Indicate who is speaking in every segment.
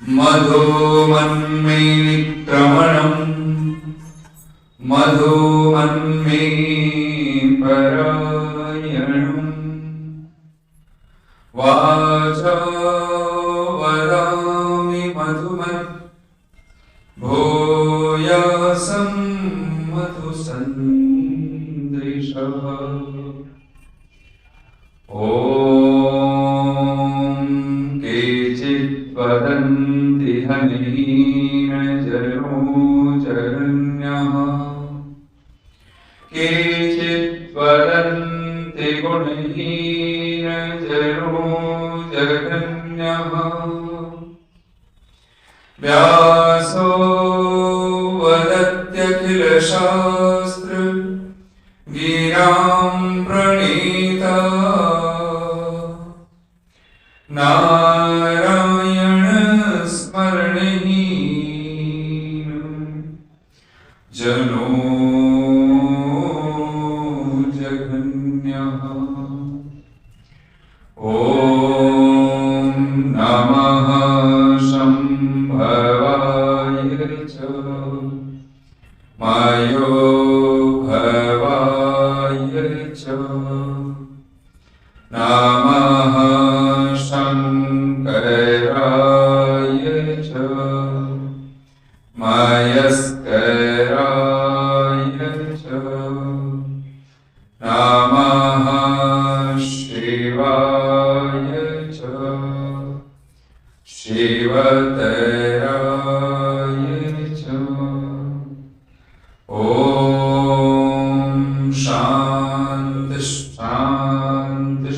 Speaker 1: मधुमन्मेनिक्रमणम् मधुमन्मे परायणम् वाचा वदामि मधुमत् भूयासं मधुसन्दृशः। ॐ केचित् वदन्ति हनेन जनो जगन्यः केचित् वदन्ति गुणहीन जनो जगन्यः। व्यासो वदत्यखिलशास्त्र गिरां प्रणीता नारायण स्मरणहीन जनो जगन्यः। ॐ नमः शम्भवाय च मयोभवाय च नमः शङ्कराय च मयस्कराय च नमः शिवाय च शिवतराय च। ॐ शान्ति शान्ति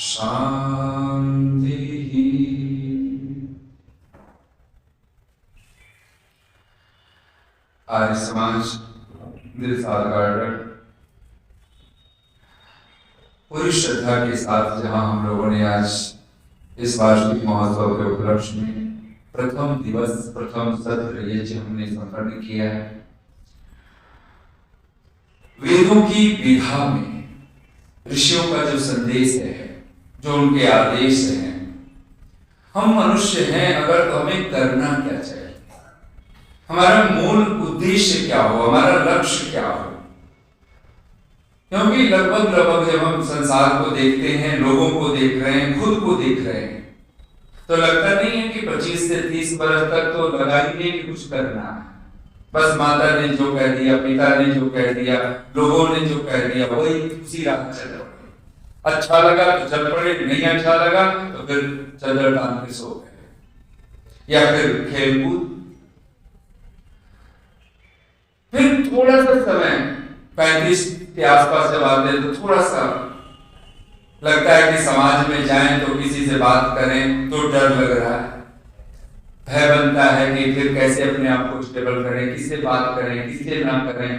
Speaker 1: शान्तिः। आर्य समाज दिलसाद गार्डन पूरी श्रद्धा के साथ जहां हम लोगों ने आज इस वार्षिक महोत्सव के उपलक्ष्य में प्रथम दिवस प्रथम सत्र ये जो हमने संपन्न किया है, वेदों की विधा में ऋषियों का जो संदेश है, जो उनके आदेश हैं, हम मनुष्य हैं अगर तो हमें करना क्या चाहिए, हमारा मूल उद्देश्य क्या हो, हमारा लक्ष्य क्या हो। क्योंकि लगभग जब हम संसार को देखते हैं, लोगों को देख रहे हैं, खुद को देख रहे हैं, तो लगता नहीं है कि 25 से 30 वर्ष तक तो लगा ही नहीं कि कुछ करना है। बस माता ने जो कह दिया, पिता ने जो कह दिया, लोगों ने जो कह दिया, वही उसी राह चल पड़े। अच्छा लगा तो चल पड़े, नहीं अच्छा लगा तो फिर चदर टांग के सो गए, या फिर खेलकूद। फिर थोड़ा सा समय 35 के आसपास जब आते हैं तो थोड़ा सा लगता है कि समाज में जाएं तो किसी से बात करें तो डर लग रहा है, भय बनता है कि फिर कैसे अपने आप को स्टेबल करें, किससे बात करें, किससे ना करें,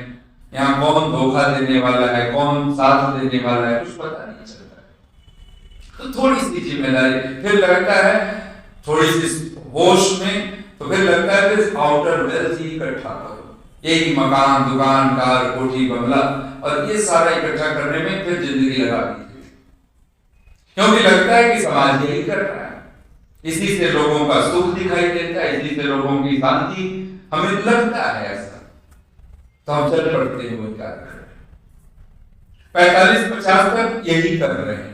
Speaker 1: यहाँ कौन धोखा देने वाला है, कौन साथ देने वाला है, कुछ पता नहीं चलता। तो थोड़ी सी जिम्मेदारी, फिर लगता है थोड़ी सी होश में, तो फिर लगता है फिर आउटर वेल्थ ही इकट्ठा करो, यही मकान, दुकान, कार, कोठी, बंगला, और ये सारा इकट्ठा करने में फिर जिंदगी लगा दी, क्योंकि लगता है कि समाज यही कर रहा है, इसी से लोगों का सुख दिखाई देता है, इसी से लोगों की शांति, हमें लगता है ऐसा, तो हम चल पड़ते हैं वो कार्य। 45-50 तक यही कर रहे हैं,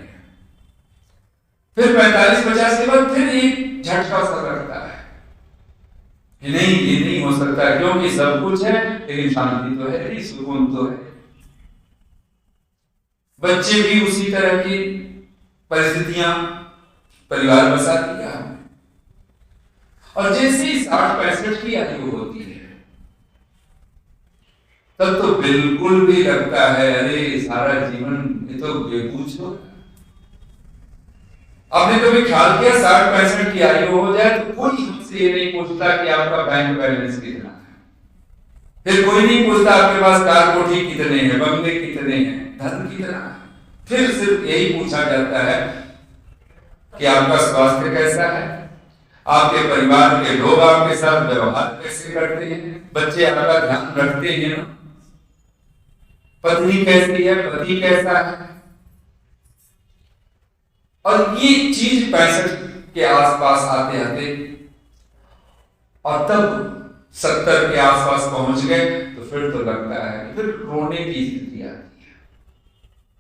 Speaker 1: फिर 45-50 के बाद फिर एक झटका सा लगता है कि नहीं, ये नहीं हो सकता, क्योंकि सब कुछ है लेकिन शांति तो है नहीं, सुकून तो है। बच्चे भी उसी तरह की परिस्थितियां परिवार बसा दिया, और जैसे ही 60-65 की आयु होती है तब तो बिल्कुल भी लगता है अरे सारा जीवन ये तो बेबूझ हो। आपने कभी ख्याल किया 60-65 की आयु हो जाए तो कोई हमसे ये नहीं पूछता कि आपका बैंक बैलेंस कितना है, फिर कोई नहीं पूछता आपके पास कार कोठी कितने हैं, बंगले कितने हैं, धन कितना है, फिर सिर्फ यही पूछा जाता है कि आपका स्वास्थ्य कैसा है, आपके परिवार के लोग आपके साथ व्यवहार कैसे करते हैं, बच्चे आपका ध्यान रखते हैं, पत्नी कैसी है, पति कैसा है। और ये चीज 65 के आसपास आते आते और तब 70 के आसपास पहुंच गए तो फिर तो लगता है फिर रोने की स्थिति आती है।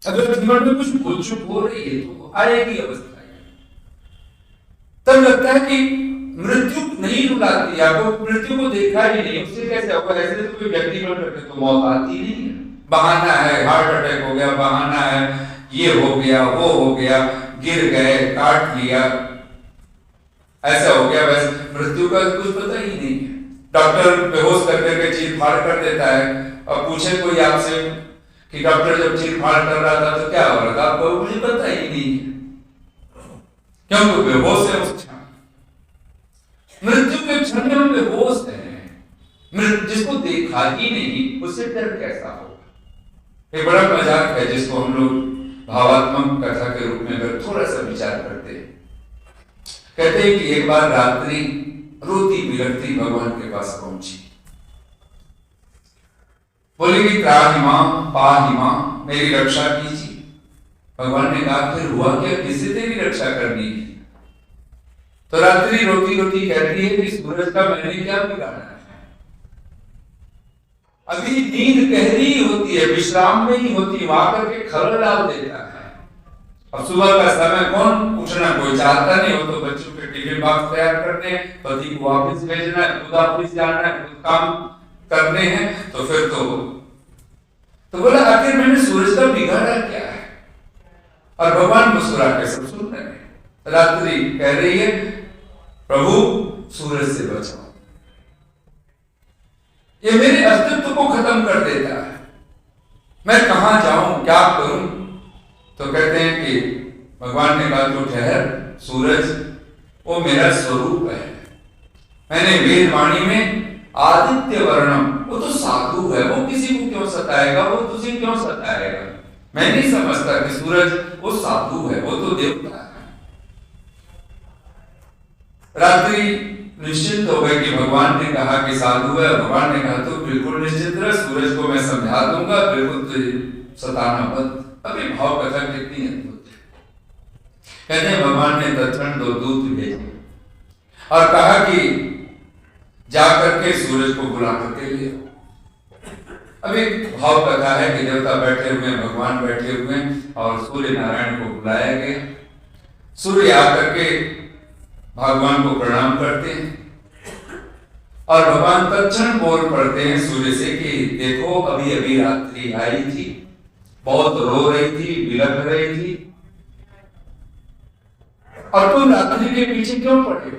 Speaker 1: अगर जीवन में कुछ भूल चूक हो रही है तो आएगी अवस्था, तब लगता है कि मृत्यु नहीं रुलाती, आपको मृत्यु को देखा ही नहीं, उससे कैसे होगा? ऐसे तो कोई व्यक्ति बन करके तो मौत आती नहीं है, बहाना है, हार्ट अटैक हो गया, बहाना है, ये हो गया, वो हो गया, गिर गए, काट लिया, ऐसा हो गया, वैसे मृत्यु का कुछ पता ही नहीं है। डॉक्टर बेहोश कर करके चीर फाड़ कर देता है, और पूछे कोई आपसे कि डॉक्टर जब चीर फाड़ कर रहा था तो क्या हो रहा था, आपको मुझे पता ही नहीं है, क्योंकि बेहोश है उस क्षण, मृत्यु के क्षण में हम बेहोश है, जिसको देखा ही नहीं उससे डर कैसा होगा? एक बड़ा मजाक है जिसको हम लोग भावात्मक कथा के रूप में अगर थोड़ा सा विचार करते हैं, कहते हैं कि एक बार रात्रि रोती बिलखती भगवान के पास पहुंची, बोली कि त्राहि मां पाहि मां, मेरी रक्षा कीजिए। भगवान ने कहा फिर हुआ क्या, किससे तेरी रक्षा करनी है? तो रात्रि रोती रोती कहती है कि सूरज का मैंने क्या बिगाड़ा है, अभी नींद गहरी होती है, विश्राम में ही होती है, वहां करके खबर डाल देता है। अब सुबह का समय कौन उठना कोई चाहता नहीं हो, तो बच्चों के टिफिन बॉक्स तैयार करने, पति को ऑफिस भेजना है, खुद ऑफिस जाना है, खुद काम करने हैं, तो फिर तो बोला आखिर मैंने सूरज का बिगाड़ा क्या है? और भगवान मुस्कुरा के सब सुन रहे हैं। रात्रि कह रही है प्रभु सूरज से बचाओ, ये मेरे अस्तित्व को खत्म कर देता है, मैं कहां जाऊं, क्या करूं? तो कहते हैं कि भगवान ने कहा तो ठहर, सूरज वो मेरा स्वरूप है, मैंने वेदवाणी में आदित्य वर्णम, वो तो साधु है, वो किसी को क्यों सताएगा, वो तुझे क्यों सताएगा? मैं नहीं समझता कि सूरज वो साधु है, वो तो देवता है। रात्रि निश्चिंत हो गए कि भगवान ने कहा कि साधु है, भगवान ने कहा तो बिल्कुल निश्चिंत रह, सूरज को मैं समझा दूंगा, बिल्कुल तुझे सताना मत। अभी भाव कथा कितनी अद्भुत है। कहते हैं भगवान ने तत्क्षण 2 दूत भेजे और कहा कि जाकर के सूरज को बुला करके ले आओ। अभी भाव कथा है कि देवता बैठे हुए, भगवान बैठे हुए और सूर्य नारायण को बुलाया गया। सूर्य आकर के भगवान को प्रणाम करते हैं और भगवान तत्क्षण बोल पड़ते हैं सूर्य से कि देखो अभी अभी रात्रि आई थी, बहुत रो रही थी, बिलख रही थी, और तुम रात्रि के पीछे क्यों पड़े हो?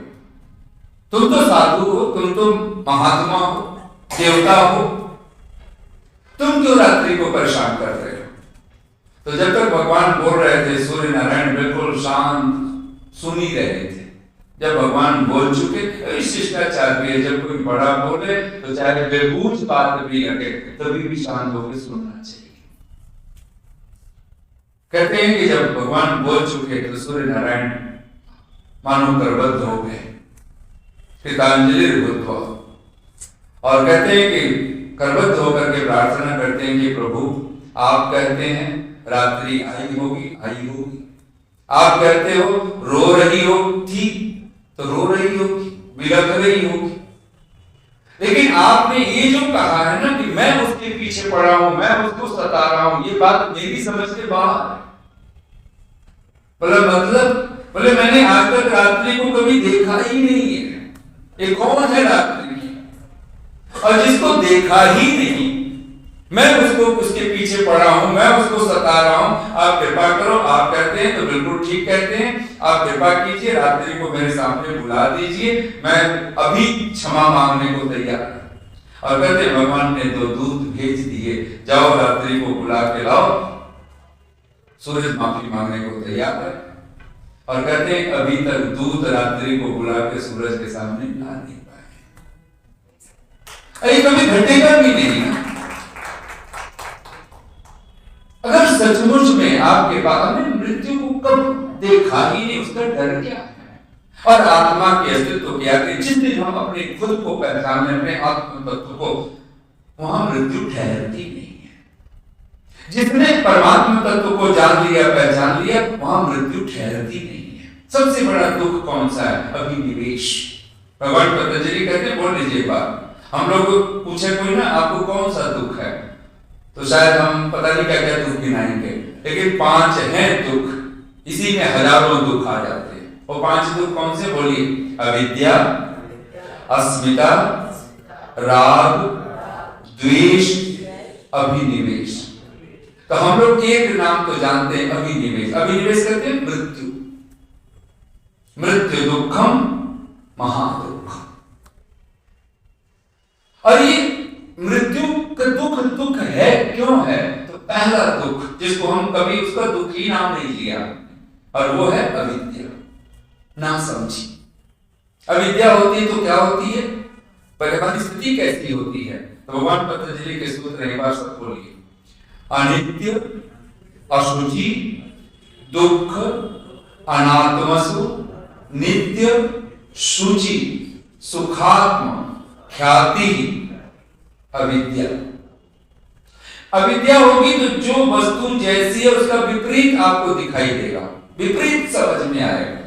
Speaker 1: तुम तो साधु हो, तुम तो महात्मा हो, देवता हो, तुम क्यों रात्रि को परेशान कर रहे हो? तो जब तक भगवान बोल रहे थे सूर्य नारायण बिल्कुल शांत सुन ही रहे थे। जब भगवान बोल चुके, शिष्टाचार भी है, जब कोई बड़ा बोले तो चाहे बेबूझ बात भी लगे तभी भी शांत होकर सुनना चाहिए। कहते हैं कि जब भगवान बोल चुके तो सूर्य नारायण मानो करबद्ध हो गए, कृतांजलि भूत्वा, और कहते हैं कि करबद्ध होकर के प्रार्थना करते हैं कि प्रभु आप कहते हैं रात्रि आई होगी, आप कहते हो रो रही हो, ठीक तो रो रही होगी, बिलख रही होगी, लेकिन आपने ये जो कहा है ना कि मैं उसके पीछे पड़ा हूं, मैं उसको सता रहा हूं, ये बात मेरी समझ के बाहर है। बोले मैंने आज तक रात्रि को कभी देखा ही नहीं है, ये कौन है रात्रि? और जिसको देखा ही नहीं, मैं उसके पीछे पड़ा हूं, मैं उसको सता रहा हूं, आप कृपा करो। आप कहते हैं तो बिल्कुल ठीक कहते हैं, आप कृपा कीजिए, रात्रि को मेरे सामने बुला दीजिए, मैं अभी क्षमा मांगने को तैयार हूं। और कहते भगवान ने 2 दूत भेज दिए, जाओ रात्रि को बुला के लाओ, सूरज माफी मांगने को तैयार है। और कहते हैं अभी तक दूत रात्रि को बुला के सूरज के सामने ला नहीं पाए, अरे कभी घटेगा भी नहीं ना। अगर सचमुच में आपके पास हमने मृत्यु को कब देखा ही नहीं, उसका डर क्या है? और आत्मा के अस्तित्व के आगे जिस दिन हम अपने खुद को पहचाने, अपने आत्म तत्व को, वहां मृत्यु ठहरती नहीं है। जिसने परमात्मा तत्व को जान लिया, पहचान लिया, वहां मृत्यु ठहरती नहीं है। सबसे बड़ा दुख कौन सा है? अभिनिवेश, भगवान पतंजलि कहते हैं बोल लीजिए बात। हम लोग पूछे कोई ना आपको कौन सा दुख है, तो शायद हम पता नहीं क्या क्या दुख गिनाएंगे, लेकिन 5 हैं दुख, इसी में हजारों दुख आ जाते हैं। वो 5 दुख कौन से बोलिए? अविद्या, अस्मिता, राग, द्वेष, अभिनिवेश। तो हम लोग एक नाम तो जानते हैं अभिनिवेश। अभिनिवेश कहते हैं मृत्यु। मृत्यु दुखम महादुख। और ये मृत्यु का दुख है क्यों है? तो पहला दुख जिसको हम कभी उसका दुख ही नाम नहीं लिया, और वो है अविद्या, ना समझी। अविद्या होती है तो क्या होती है? पहले स्थिति कैसी होती है? तो भगवान पतंजलि के सूत्र एक बार सब बोलिए। अनित्य, अशुचि, दुख, अनात्मसु, नित्य, शुचि, सुखात्म, ख्याति, अविद्या। अविद्या होगी तो जो वस्तु जैसी है उसका विपरीत आपको दिखाई देगा, विपरीत समझ में आएगा।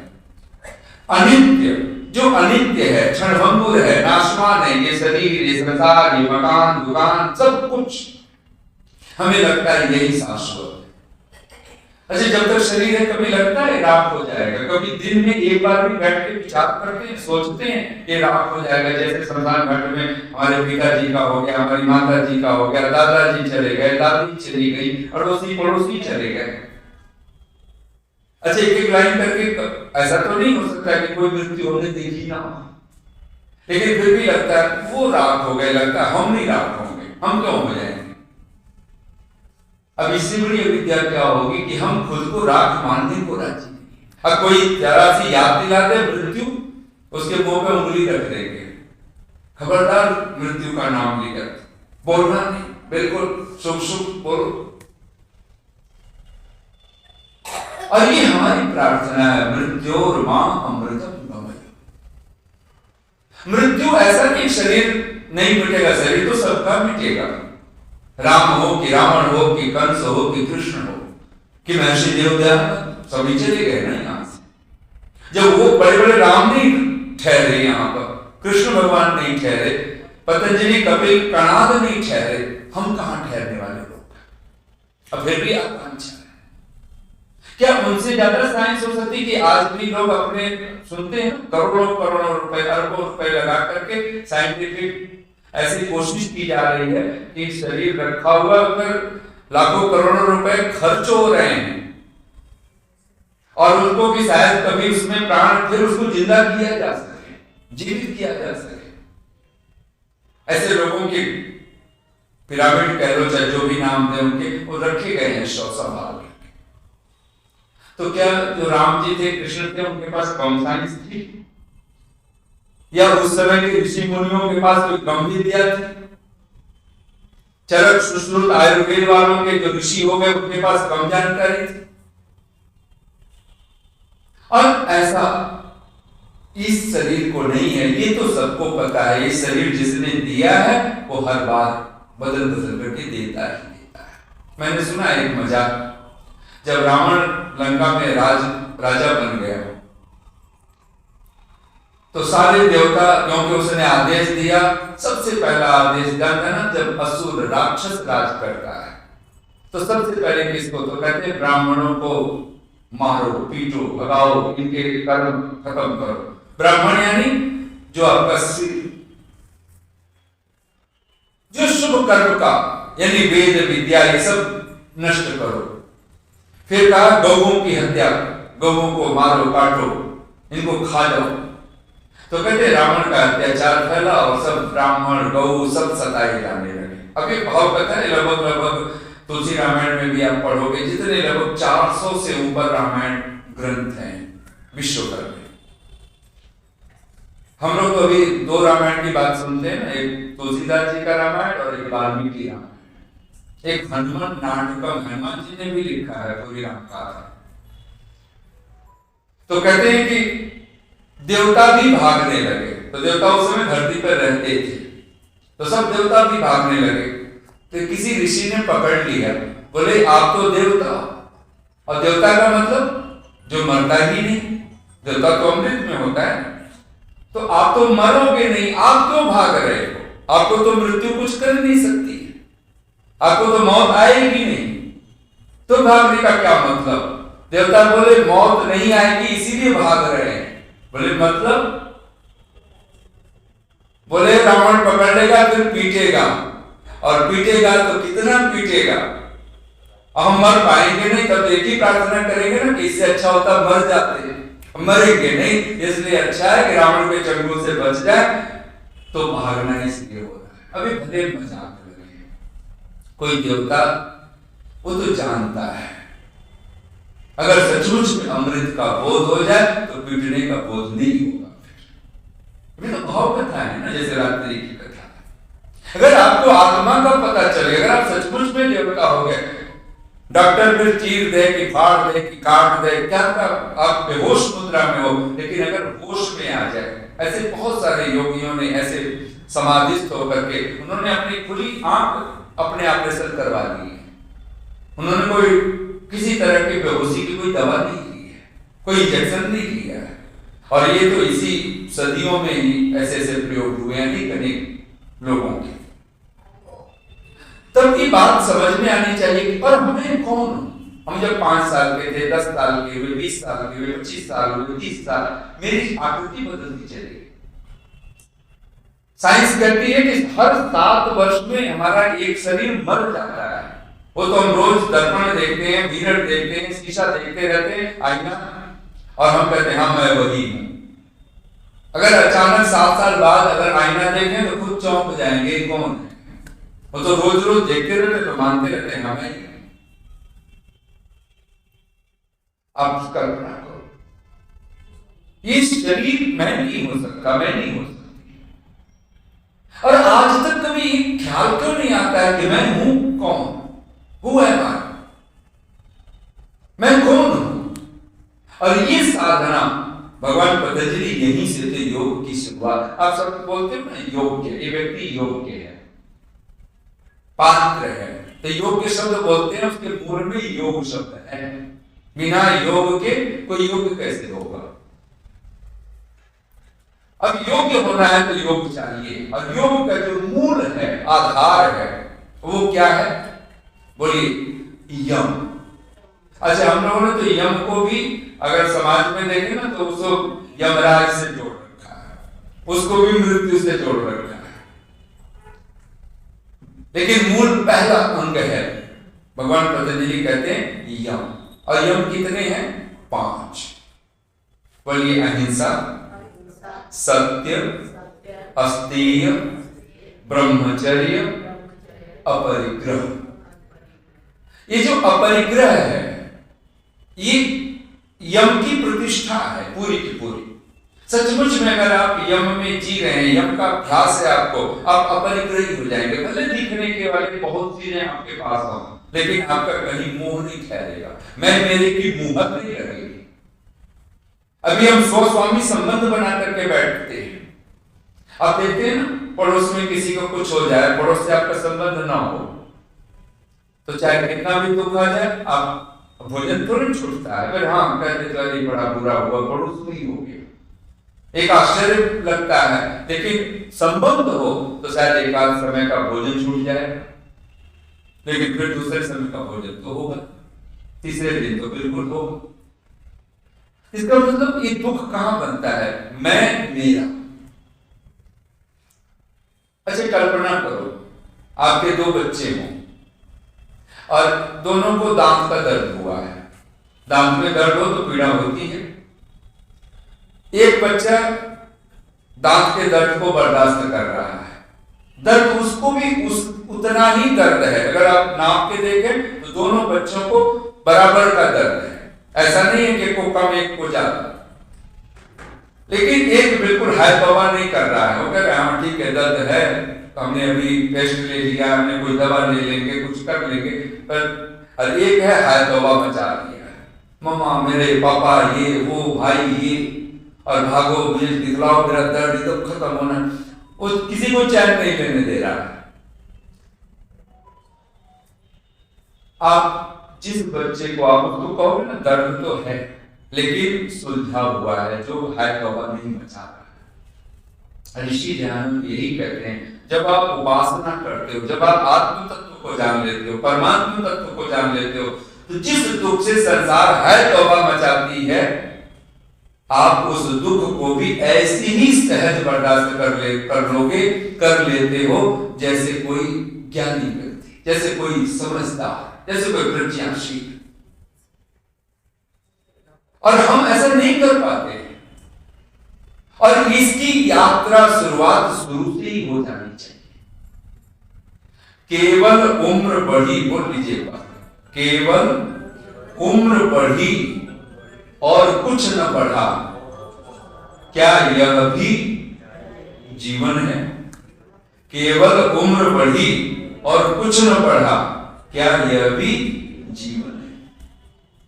Speaker 1: अनित्य, जो अनित्य है, क्षणभंगुर है, नाशवान है, ये शरीर, ये संसार, ये मकान, दुकान, सब कुछ हमें लगता है यही शाश्वत है। अच्छा, जब तक शरीर है कभी लगता है राख हो जाएगा? कभी दिन में एक बार भी बैठ के विचार करते हैं, सोचते हैं ये राख हो जाएगा? जैसे शमशान घाट में हमारे पिताजी का हो गया, हमारी माता जी का हो गया, दादाजी चले गए, दादी चली गई, अड़ोसी पड़ोसी चले गए। अच्छा, एक एक लाइन करके ऐसा तो नहीं हो सकता कि कोई मृत्यु हमने देखी ना हो, लेकिन फिर भी लगता है वो राख हो गए, लगता है हम नहीं राख होंगे, हम क्यों हो जाएंगे? अब इससे बड़ी अविद्या क्या होगी कि हम खुद को राख मानने को राजी नहीं। अब कोई जरा सी याद दिलाते मृत्यु, उसके मुंह पे उंगली रख देंगे, खबरदार मृत्यु का नाम लेकर बोलना नहीं, बिल्कुल शुभ शुभ बोलो। और ये हमारी प्रार्थना है, मृत्योर मां अमृतम गमय। मृत्यु ऐसा कि शरीर नहीं मिटेगा, शरीर तो सबका मिटेगा। राम हो कि रावण हो कि कंस हो कि कृष्ण हो कि महर्षि देवदत्त, सभी चले गए ना यहां से। जब वो बड़े बड़े राम नहीं ठहरे, यहाँ पर कृष्ण भगवान नहीं ठहरे, पतंजलि कपिल कणाद नहीं ठहरे, हम कहां ठहरने वाले लोग? अब फिर भी आकांक्षा है, क्या उनसे ज्यादा साइंस हो सकती कि आज भी लोग अपने सुनते हैं करोड़ों करोड़ों रुपए, अरबों रुपए लगा करके साइंटिफिक ऐसी कोशिश की जा रही है कि शरीर रखा हुआ अगर लाखों करोड़ों रुपए खर्च हो रहे हैं और उनको भी शायद कभी उसमें प्राण फिर उसको जिंदा किया जा सके, जीवित किया जा सके। ऐसे लोगों की पिरामिड कह लो चाहे जो भी नाम दे उनके, वो रखे गए हैं शव संभाल करके। तो क्या जो राम जी थे, कृष्ण थे, उनके पास कम साइंस थी? या उस समय के ऋषि मुनियों के पास कोई कम विद्या थी? चरक सुश्रुत आयुर्वेद वालों के जो ऋषि हो गए उनके पास कम जानकारी थी? और ऐसा इस शरीर को नहीं है, ये तो सबको पता है। ये शरीर जिसने दिया है वो हर बार बदल बदल करके देता ही देता है। मैंने सुना एक मजाक, जब रावण लंका में राजा बन गया तो सारे देवता, क्योंकि उसने आदेश दिया, सबसे पहला आदेश जानते हैं ना, जब असुर राक्षस राज करता है तो सबसे पहले किसको? तो कहते हैं ब्राह्मणों को मारो, पीटो, भगाओ, इनके कर्म खत्म करो। ब्राह्मण यानी जो आपका जो शुभ कर्म का यानी वेद विद्या ये सब नष्ट करो। फिर कहा गौओं की हत्या, गौओं को मारो, काटो, इनको खा जाओ। तो कहते रावण का अत्याचार फैला और सब ब्राह्मण गौ सब सताए जाने लगे। अभी भाव पता है, लगभग तुलसी रामायण में भी आप पढ़ोगे, जितने लगभग 400 से ऊपर रामायण ग्रंथ हैं विश्व भर में। हम लोग तो अभी 2 रामायण की बात सुनते हैं ना, एक तुलसीदास जी का रामायण और एक वाल्मीकि रामायण। एक हनुमान नाटकम हनुमान जी ने भी लिखा है पूरी रामायण। तो कहते हैं कि देवता भी भागने लगे। तो देवता उस समय धरती पर रहते थे, तो सब देवता भी भागने लगे। तो किसी ऋषि ने पकड़ लिया, बोले आप तो देवता, और देवता का मतलब जो मरता ही नहीं, देवता तो अमृत में होता है। तो आप तो मरोगे नहीं, आप क्यों भाग रहे हो? आपको तो मृत्यु कुछ कर नहीं सकती, आपको तो मौत आएगी नहीं, तो भागने का क्या मतलब? देवता बोले मौत नहीं आएगी इसीलिए भाग रहे हैं। बोले मतलब? बोले रावण पकड़ लेगा फिर पीटेगा, और पीटेगा तो कितना पीटेगा, हम मर पाएंगे नहीं, तब एक ही प्रार्थना करेंगे ना कि इससे अच्छा होता मर जाते, मरेंगे नहीं, इसलिए अच्छा है कि रावण के चंगुल से बच जाए, तो भागना इसलिए हो रहा है। अभी भले मजाक कर रहे हैं, कोई देवता वो तो जानता है अगर सचमुच में अमृत का बोध हो जाए तो पीटने का बोध नहीं होगा। फिर तो भाव कथा है ना, जैसे रात्रि की कथा। अगर आपको आत्मा का पता चले, अगर आप सचमुच में देवता हो गए, डॉक्टर फिर चीर दे कि फाड़ दे कि काट दे, क्या आप बेहोश मुद्रा में हो, लेकिन अगर होश में आ जाए, ऐसे बहुत सारे योगियों ने ऐसे समाधिस्थ होकर के उन्होंने अपनी खुली आंख अपने ऑपरेशन करवा ली है। उन्होंने कोई किसी तरह की बेहोशी की कोई दवा नहीं ली है, कोई इंजेक्शन नहीं लिया है, और ये तो इसी सदियों में ही ऐसे ऐसे प्रयोग हुए हैं अनेक लोगों के। तब ये बात समझ में आनी चाहिए कि पर हमें कौन, हम जब 5 साल के थे, 10 साल के हुए, 20 साल के हुए, 25 साल हुए, 30 साल, मेरी आकृति बदलती चली। साइंस कहती है कि हर 7 वर्ष में हमारा एक शरीर मर जाता है। वो तो हम रोज दर्पण देखते हैं, मिरर देखते हैं, शीशा देखते रहते हैं, आईना, और हम कहते हैं हाँ मैं वही हूं। अगर अचानक 7 साल बाद अगर आईना देखें तो खुद चौंक जाएंगे कौन है। वो तो रोज रोज देखते रहते तो मानते रहते हैं हाँ मैं ही हूं। आप कल्पना करो, ये शरीर मैं नहीं हो सकता, मैं नहीं हो सकती, और आज तक कभी ख्याल क्यों नहीं आता है कि मैं हूं कौन, हु एम आई, मैं कौन हूं। और ये साधना भगवान पतंजलि यहीं से थे योग की शुरुआत। आप सब बोलते हो ना योग्य, ये व्यक्ति योग्य है, पात्र है, तो योग के शब्द बोलते हैं, उसके पूर्व में योग शब्द है। बिना योग के कोई योग कैसे होगा? अब योग्य होना है तो योग चाहिए, और योग का जो मूल है, आधार है, वो क्या है? बोलिए यम। अच्छा, हम लोगों ने तो यम को भी अगर समाज में देखें ना तो उसको यमराज से जोड़ रखा है, उसको भी मृत्यु से जोड़ रखा है, लेकिन मूल पहला अंग है। भगवान पतंजलि कहते हैं यम, और यम कितने हैं? 5। बोलिए अहिंसा, सत्य, अस्तेय, ब्रह्मचर्य, अपरिग्रह। ये जो अपरिग्रह है ये यम की प्रतिष्ठा है पूरी की पूरी। सचमुच में अगर आप यम में जी रहे हैं, यम का अभ्यास है आपको, आप अपरिग्रही हो जाएंगे। भले दिखने के वाले बहुत चीजें आपके पास हों, लेकिन आपका कहीं मुंह नहीं ठहरेगा, मैं मेरे की मुहर नहीं लगेगी। अभी हम स्वस्वामी संबंध बना करके बैठते हैं। आप देखते हैं ना, पड़ोस में किसी को कुछ हो जाए, पड़ोस से आपका संबंध ना हो तो चाहे कितना भी दुख आ जाए, आप भोजन तुरंत छूटता है, फिर हाँ कहते तो बड़ा बुरा हुआ, पड़ोस में ही हो गया, एक आश्चर्य लगता है। लेकिन संबंध हो तो शायद एक आध समय का भोजन छूट जाएगा, लेकिन फिर दूसरे समय का भोजन तो होगा, तीसरे दिन तो बिल्कुल होगा। इसका मतलब ये दुख कहां बनता है? मैं मेरा। अच्छा कल्पना करो, आपके 2 बच्चे हों और दोनों को दांत का दर्द हुआ है। दांत में दर्द हो तो पीड़ा होती है। एक बच्चा दांत के दर्द को बर्दाश्त कर रहा है, दर्द उसको भी उतना ही दर्द है। अगर आप नाप के देखें तो दोनों बच्चों को बराबर का दर्द है, ऐसा नहीं है कि को कम एक को ज्यादा। लेकिन एक बिल्कुल हाय तौबा नहीं कर रहा है, वो कह रहा है हाँ ठीक है दर्द है, हमने अभी टेस्ट ले लिया, हमने कोई दवा ले लेंगे, कुछ कर लेंगे, पर एक है हाय तौबा मचा दिया है, मम्मा मेरे पापा ये वो भाई ये, और भागो मुझे दिखलाओ मेरा दर्द एकदम खत्म होना। वो किसी को चैन नहीं लेने दे रहा है। आप जिस बच्चे को आप उसको कहोगे ना दर्द तो है लेकिन सुलझा हुआ है, जो हाय तौबा नहीं मचा रहा है, ऋषि ध्यान यही कहते हैं, जब आप उपासना करते हो, जब आप आत्म तत्व को जान लेते हो, परमात्मा तत्व को जान लेते हो, तो जिस दुख से संसार है तौबा मचाती है, आप उस दुख को भी ऐसी ही सहज बर्दाश्त कर लेते हो जैसे कोई ज्ञानी व्यक्ति, जैसे कोई समझदार, जैसे कोई प्रज्ञाशील। और हम ऐसा नहीं कर पाते, और इसकी यात्रा शुरुआत शुरू से ही हो जानी चाहिए। केवल उम्र बढ़ी, बोल लीजिए बात, केवल उम्र बढ़ी और कुछ न बढ़ा, क्या यह भी जीवन है? केवल उम्र बढ़ी और कुछ न बढ़ा, क्या यह भी जीवन है?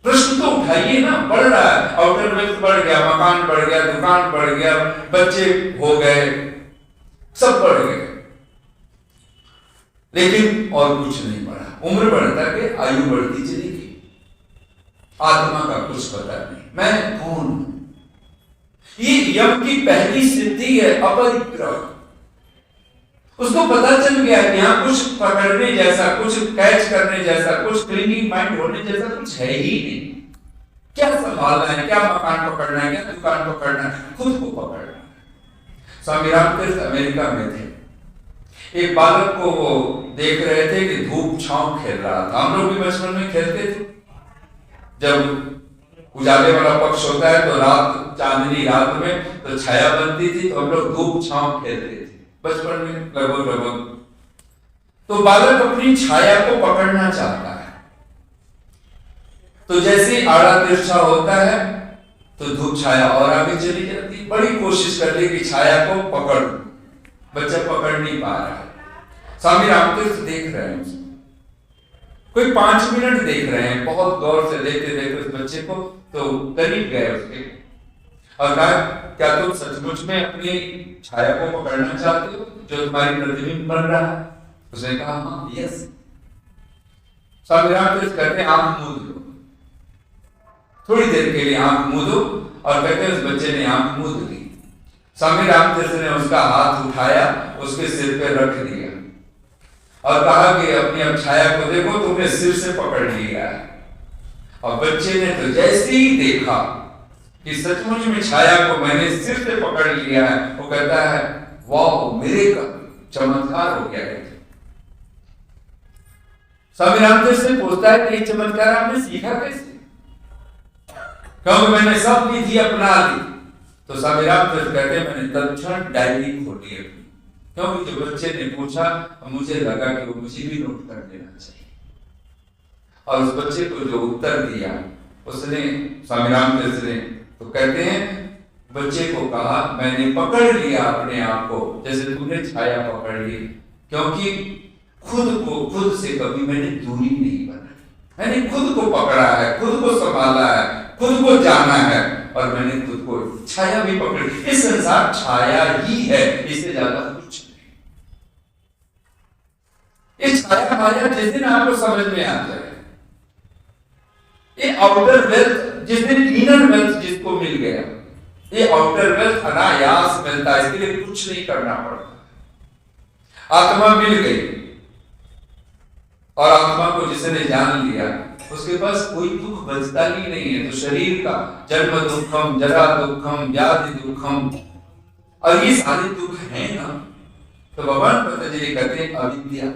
Speaker 1: प्रश्न तो उठाइए ना, बढ़ रहा है, आउटर वेल्थ बढ़ गया, मकान बढ़ गया, दुकान बढ़ गया, बच्चे हो गए, सब बढ़ गए, लेकिन और कुछ नहीं बढ़ा। उम्र बढ़ता के आयु बढ़ती चली गई, आत्मा का कुछ पता नहीं, मैं कौन हूं? ये यम की पहली सिद्धि है, अपरिग्रह। उसको पता चल गया कि यहाँ कुछ पकड़ने जैसा, कुछ कैच करने जैसा, कुछ क्लिंगिंग माइंड होने जैसा कुछ है ही नहीं। क्या संभालना है, क्या मकान पकड़ना है, क्या दुकान पकड़ना है, खुद को पकड़ना है। स्वामी रामकृष्ण अमेरिका में थे, एक बालक को वो देख रहे थे कि धूप छांव खेल रहा था। हम लोग भी बचपन में खेलते थे, जब उजाले वाला पक्ष होता है तो रात, चांदनी रात में तो छाया बनती थी, तो हम लोग धूप छांव खेलते थे बचपन में लगभग। तो बालक अपनी छाया को पकड़ना चाहता है, तो जैसे आड़ा तिरछा होता है तो धूप छाया और आगे चली जाती, बड़ी कोशिश कर ली कि छाया को पकड़, बच्चा पकड़ नहीं पा रहा है। स्वामी रामकृष्ण देख रहे हैं, कोई 5 मिनट देख रहे हैं, बहुत गौर से देखते देखते उस बच्चे को, तो करीब गए उसके और कहा, क्या तुम सचमुच में अपनी छाया को पकड़ना चाहते हो जो तुम्हारी प्रतिबिंब बन रहा है? उसने कहा हाँ, यस। स्वामी रामकृष्ण कहते हैं आंख मूंद लो, थोड़ी देर के लिए आंख मूंदो, और कहते हैं उस बच्चे ने आंख मूंद ली। स्वामी रामकृष्ण ने उसका हाथ उठाया, उसके सिर पे रख दिया और कहा कि अपनी अब छाया को देखो, तुमने सिर से पकड़ लिया है। और बच्चे ने तो जैसे ही देखा कि सचमुच में छाया को मैंने सिर से पकड़ लिया है, वो कहता है वाह, मेरे का चमत्कार हो गया है। स्वामी रामकृष्ण से पूछता है कि चमत्कार आपने सीखा कैसे? क्योंकि मैंने सब विधि अपना ली। तो स्वामी रामकृष्ण कहते हैं मैंने तत्क्षण डायरी खोली अपनी, क्योंकि जो बच्चे ने पूछा मुझे लगा कि वो मुझे भी नोट कर लेना चाहिए। और उस बच्चे को जो उत्तर दिया उसने, स्वामी रामकृष्ण ने तो कहते हैं बच्चे को कहा मैंने पकड़ लिया अपने आप को, जैसे तूने छाया पकड़ ली, क्योंकि खुद से कभी मैंने दूरी नहीं बनाई, मैंने खुद को पकड़ा है, खुद को संभाला है, खुद को जाना है, और मैंने खुद को छाया भी पकड़ी। इस संसार छाया ही है, इससे ज्यादा कुछ नहीं। ये छाया माया जिस दिन आपको समझ में आ जाए, ये आउटर वेल्थ जिस दिन इनर वेल्थ जिसको मिल गया, ये आउटर वेल्थ अनायास मिलता है, इसके लिए कुछ नहीं करना पड़ता। आत्मा मिल गई, और आत्मा को जिसने जान लिया उसके पास कोई दुख बचता ही नहीं है। तो शरीर का जन्म दुखम, जरा दुखम, व्याधि दुखम, और ये सारे दुख हैं ना, तो भगवान पतंजलि कहते हैं अविद्या,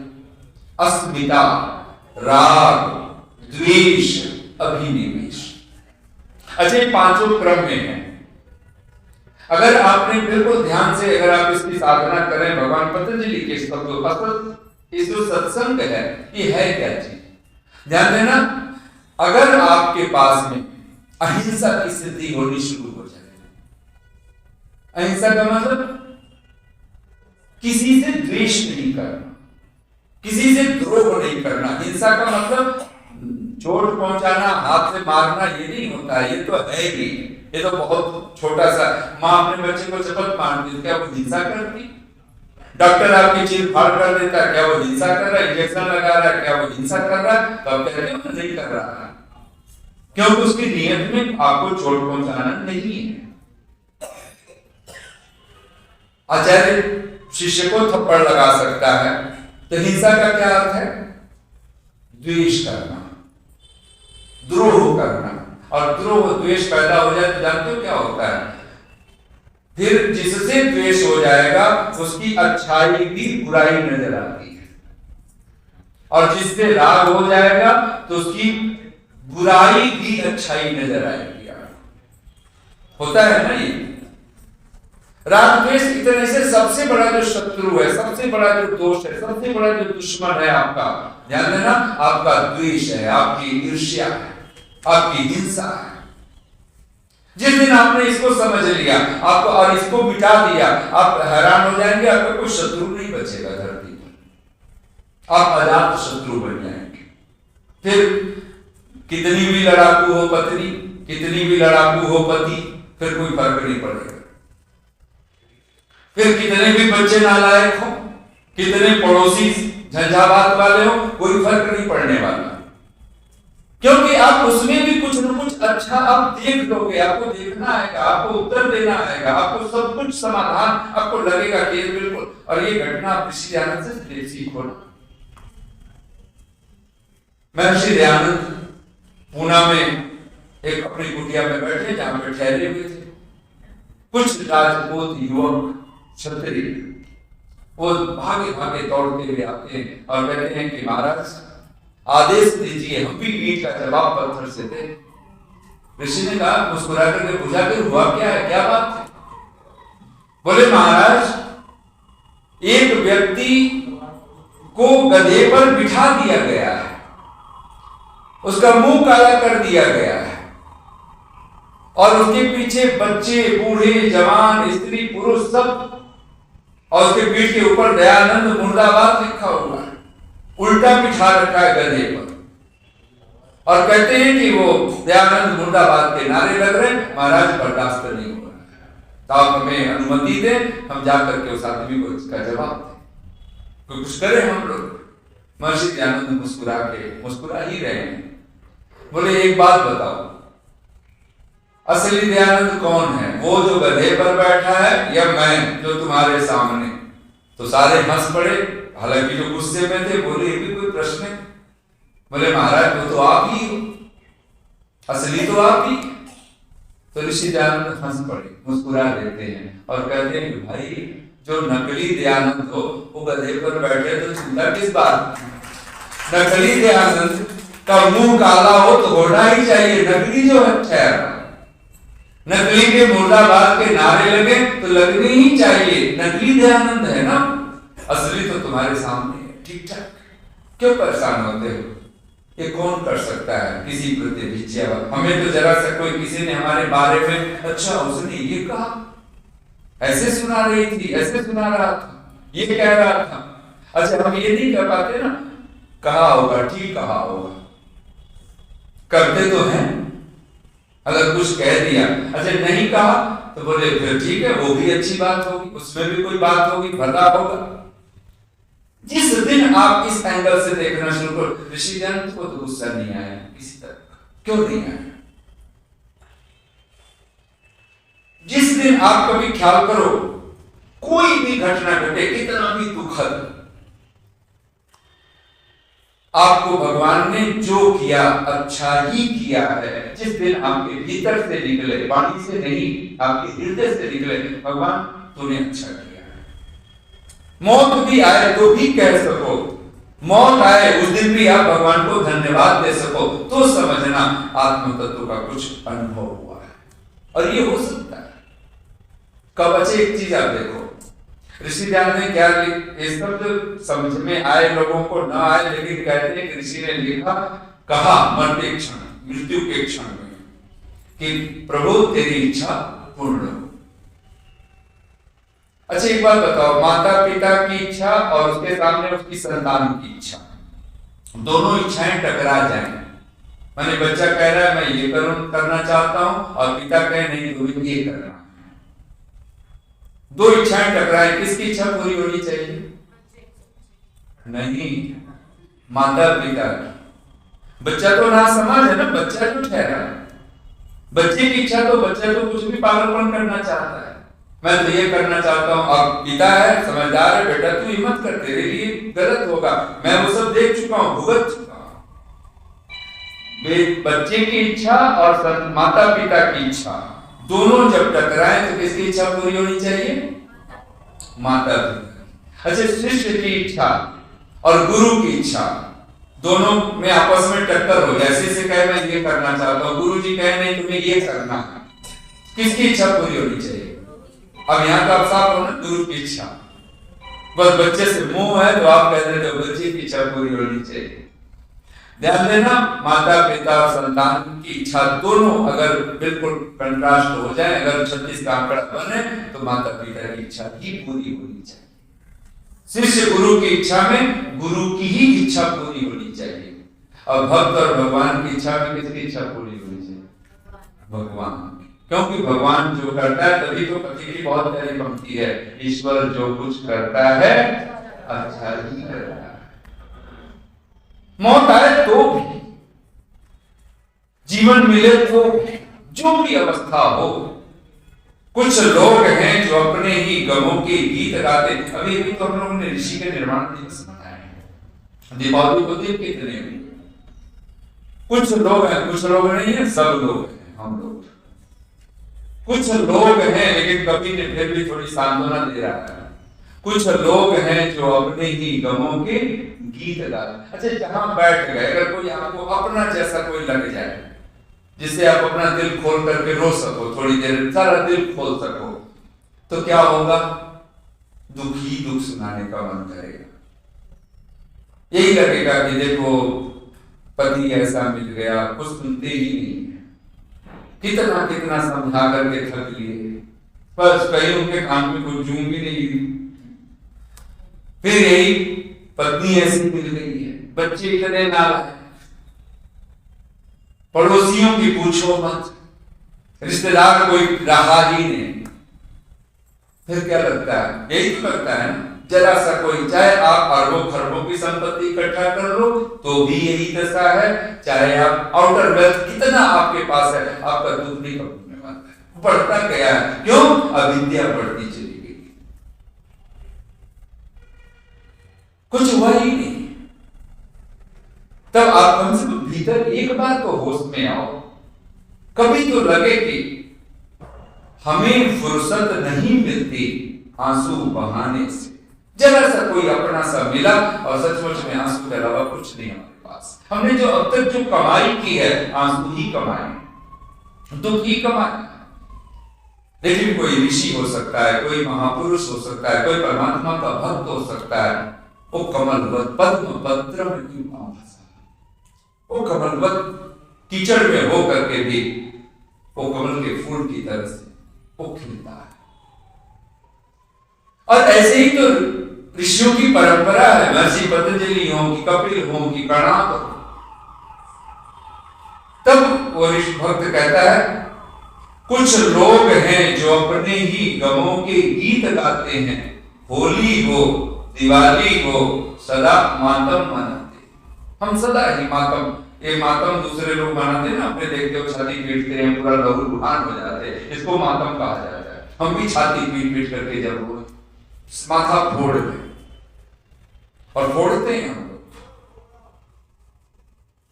Speaker 1: अस्मिता, राग, द्वेष, अभिनिवेश। अच्छा, ये पांचों क्रम में है। अगर आपने बिल्कुल ध्यान से अगर आप इसकी साधना करें भगवान पतंजलि के शब्दों का, इस जो सत्संग है ये है क्या चीज? ध्यान देना, अगर आपके पास में अहिंसा की स्थिति होनी शुरू हो जाए, अहिंसा का मतलब किसी से द्वेष नहीं करना, किसी से द्रोह नहीं करना। हिंसा का मतलब चोट पहुंचाना, हाथ से मारना, ये नहीं होता है, ये तो है ही, ये तो बहुत छोटा सा। माँ अपने बच्चे को चपत मारती, क्या वो हिंसा करती? डॉक्टर आपकी चीर फाड़ कर देता है, क्या वो हिंसा कर रहा है? इंजेक्शन लगा रहा है, क्या वो हिंसा कर रहा है? तो आप कहते हो नहीं कर रहा है, क्योंकि उसकी नियत में आपको चोट पहुंचाना नहीं है। आचार्य शिष्य को थप्पड़ लगा सकता है, तो हिंसा का क्या अर्थ है? द्वेष करना, द्रोह करना। और द्रोह द्वेष पैदा हो जाए तो जानते हो क्या होता है? फिर जिससे द्वेष हो जाएगा उसकी अच्छाई भी बुराई नजर आती है, और जिससे राग हो जाएगा तो उसकी बुराई भी अच्छाई नजर आएगी। होता है ना ये राग द्वेष की तरह से सबसे बड़ा जो शत्रु है, सबसे बड़ा जो दोष है, सबसे बड़ा जो दुश्मन है आपका, ध्यान देना, आपका द्वेष है, आपकी ईर्ष्या है, आपकी हिंसा है। जिस दिन आपने इसको समझ लिया आपको और इसको मिटा दिया, आप हैरान हो जाएंगे, आपका कोई शत्रु नहीं बचेगा धरती पर, आप अजात शत्रु बन जाएंगे। फिर कितनी भी लड़ाकू हो पत्नी, कितनी भी लड़ाकू हो पति, फिर कोई फर्क नहीं पड़ेगा। फिर कितने भी बच्चे नालायक हो, कितने पड़ोसी झंझावात वाले हो, कोई फर्क नहीं पड़ने वाला, क्योंकि आप उसमें भी कुछ न कुछ अच्छा आप देख लोगे। आपको देखना आएगा, आपको उत्तर देना आएगा, आपको सब कुछ समाधान आपको लगेगा कि बिल्कुल। और ये घटना आप ऋषि दयानंद से सीखो ना। महर्षि दयानंद पूना में एक अपनी कुटिया में बैठे, जहां पे ठहरे हुए थे। कुछ राजपूत युवक क्षत्रिय वो भागे भागे दौड़ते हुए आते हैं और कहते हैं कि महाराज आदेश दीजिए, हम भी ईंट का जवाब पत्थर से दे। ऋषि ने कहा, मुस्कुरा करके पूछा कि हुआ क्या है, क्या बात है? बोले महाराज एक व्यक्ति को गधे पर बिठा दिया गया है, उसका मुंह काला कर दिया गया है, और उसके पीछे बच्चे, बूढ़े, जवान, स्त्री, पुरुष सब, और उसके पीठ के ऊपर दयानंद मुर्दाबाद लिखा हुआ है, उल्टा बिठा रखा है गधे पर। और कहते हैं कि वो दयानंद मुर्दाबाद के नारे लग रहे हैं। महाराज बर्दाश्त नहीं हो रहा है, तो आप हमें अनुमति दें, हम जाकर के उस आदमी को इसका जवाब दें, कुछ करें हम लोग। महर्षि दयानंद मुस्कुरा ही रहे हैं। बोले एक बात बताओ, असली दयानंद कौन है, वो जो गधे पर बैठा है या मैं जो तुम्हारे सामने? तो सारे हंस पड़े, हालांकि जो गुस्से में थे बोले ये भी कोई प्रश्न है? बोले महाराज वो तो आप ही हो, असली तो आप ही। तो ऋषि दयानंद हंस पड़े, मुस्कुरा देते हैं और कहते हैं कि भाई जो नकली दयानंद हो वो गधे पर बैठे तो चिंता किस बात? नकली दयानंद का मुंह काला हो तो होना ही चाहिए, नकली जो है ठहरा। नकली के मुर्दाबाद के नारे लगे तो लगने ही चाहिए, नकली दयानंद है ना, असली तो तुम्हारे सामने है। ठीक ठाक क्यों परेशान होते हो? ये कौन कर सकता है किसी प्रति विजय? हमें तो जरा सा कोई किसी ने हमारे बारे में, अच्छा उसने ये कहा, ऐसे सुना रही थी, ऐसे सुना रहा था, ये कह रहा था, अच्छा हम ये नहीं कह पाते ना, कहा होगा, ठीक कहा होगा, करते तो हैं। अगर कुछ कह दिया, अच्छा नहीं कहा तो बोले फिर ठीक है, वो भी अच्छी बात होगी, उसमें भी कोई बात होगी, भला होगा। जिस दिन आप इस एंगल से देखना शुरू करो, ऋषि दयानंद को तो गुस्सा नहीं आया किसी तरह, क्यों नहीं आया? जिस दिन आप कभी ख्याल करो कोई भी घटना घटे, कितना भी दुखद, आपको भगवान ने जो किया अच्छा ही किया है। जिस दिन आपके भीतर से निकले, वाणी से नहीं, आपके हृदय से निकले, भगवान तूने अच्छा किया है। मौत भी आए तो भी कह सको, मौत आए उस दिन भी आप भगवान को धन्यवाद दे सको, तो समझना आत्म तत्व का कुछ अनुभव हुआ है। और ये हो सकता है कब? अच्छे एक चीज आप देखो, ऋषि दयानंद ने क्या ये शब्द समझ में आए लोगों को ना आए, लेकिन कहते हैं कि ऋषि ने लिखा, कहा मरते क्षण, मृत्यु के क्षण में कि प्रभु तेरी इच्छा पूर्ण हो। अच्छा एक बात बताओ, माता पिता की इच्छा और उसके सामने उसकी संतान की इच्छा, दोनों इच्छाएं टकरा जाएं, माने बच्चा कह रहा है मैं ये करना चाहता हूं और पिता कहे नहीं तुम्हें ये करना है, दो इच्छाएं टकराए, किसकी इच्छा पूरी होनी चाहिए? नहीं, माता पिता की। बच्चा तो ना समझ है ना, बच्चा जो ठहरा है, बच्चे की इच्छा तो, बच्चा तो कुछ भी पागलपन करना चाहता है, मैं तो ये करना चाहता हूँ। अब पिता है, समझदार है, बेटा तू हिम्मत कर, तेरे लिए गलत होगा, मैं वो सब देख चुका हूँ, भुगत चुका हूँ। बच्चे की इच्छा और माता पिता की इच्छा दोनों जब टकराए तो किसकी इच्छा पूरी होनी चाहिए? माता पिता। अच्छा, शिष्य की इच्छा और गुरु की इच्छा दोनों में आपस में टक्कर हो जाए। शिष्य कहे मैं ये करना चाहता हूँ, गुरु जी कहे नहीं तुम्हें ये करना है, किसकी इच्छा पूरी होनी चाहिए? अब यहाँ तो आप साफ हो ना, गुरु की इच्छा। बस बच्चे से मुंह है तो आप कह देते हो बच्चे की इच्छा पूरी होनी चाहिए। ध्यान देना, माता पिता और संतान की इच्छा दोनों अगर बिल्कुल कंट्रास्ट हो जाए, अगर 36 का आंकड़ा बने तो माता पिता की इच्छा ही पूरी होनी चाहिए। शिष्य गुरु की इच्छा में गुरु की ही इच्छा पूरी होनी चाहिए। और भक्त और भगवान की इच्छा में किसकी इच्छा पूरी होनी चाहिए? भगवान। क्योंकि भगवान जो करता है, तभी तो पति की बहुत प्यारी पंक्ति है, ईश्वर जो कुछ करता है अच्छा ही करता है। मौत आए तो भी, जीवन मिले तो भी, जो भी अवस्था हो। कुछ लोग हैं जो अपने ही गमों के गीत गाते। अभी तो हम लोगों ने ऋषि के निर्माण दिवस मनाए हैं, दीपावली को देख कितने हुए। कुछ लोग हैं, कुछ लोग नहीं है, सब लोग हैं, हम लोग। कुछ लोग हैं, लेकिन कवि ने फिर भी थोड़ी सांत्वना दे रहा है। कुछ लोग हैं जो अपने ही गमों के गीत गाते। अच्छा, जहां बैठ गए, अगर कोई आपको अपना जैसा कोई लग जाए, जिससे आप अपना दिल खोल करके रो सको, थोड़ी देर सारा दिल खोल सको, तो क्या होगा? दुख ही दुख सुनाने का मन करेगा। यही लगेगा कि देखो पति ऐसा मिल गया, कुछ सुनते ही नहीं, कितना कितना समझा करके थक लिए, बस कहीं उनके कान में कुछ जूं भी नहीं। फिर यही पत्नी ऐसी मिल गई है, बच्चे इतने नालायक, पड़ोसियों की पूछो मत, रिश्तेदार कोई रहा ही नहीं। फिर क्या लगता है? यही तो लगता है ना, जरा सा कोई, चाहे आप अरबों खरबों की संपत्ति इकट्ठा कर लो तो भी यही दशा है, चाहे आप आउटर वेल्थ कितना आपके पास है, आपका दुख नहीं कम होने वाला है, बढ़ता गया है। क्यों? अविद्या बढ़ती चली गई, कुछ हुआ ही नहीं। तब आप कम से कम भीतर एक बार तो होश में आओ, कभी तो लगे कि हमें फुर्सत नहीं मिलती आंसू बहाने से। जरा सा कोई अपना सा मिला और सचमुच में आंसू के अलावा कुछ नहीं हमारे पास। हमने जो अब तक जो कमाई की है, आंसू ही कमाए, दुख ही कमाए। लेकिन कोई ऋषि हो सकता है, कोई महापुरुष हो सकता है, कोई परमात्मा का भक्त हो सकता है, वो कमलवत पद्म पत्र में, वो कमलवत कीचड़ में हो करके भी वो कमल के फूल की तरह से वो खिलता है। और ऐसे ही तो ऋषियों की परंपरा है, महर्षि पतंजलि हो कि कपिल हो कि कणाद हो। तब वो ऋषि भक्त कहता है, कुछ लोग हैं जो अपने ही गमों के गीत गाते हैं, होली हो दिवाली हो सदा मातम मनाते। हम सदा ही मातम, ये मातम दूसरे लोग मनाते हैं ना, अपने देखते हो छाती पीटते हैं, पूरा लहू लुहान हो जाते हैं, इसको मातम कहा जाता है। हम भी छाती पीट पीट करके जब वो माथा फोड़ दें और फोड़ते हैं हम लोग।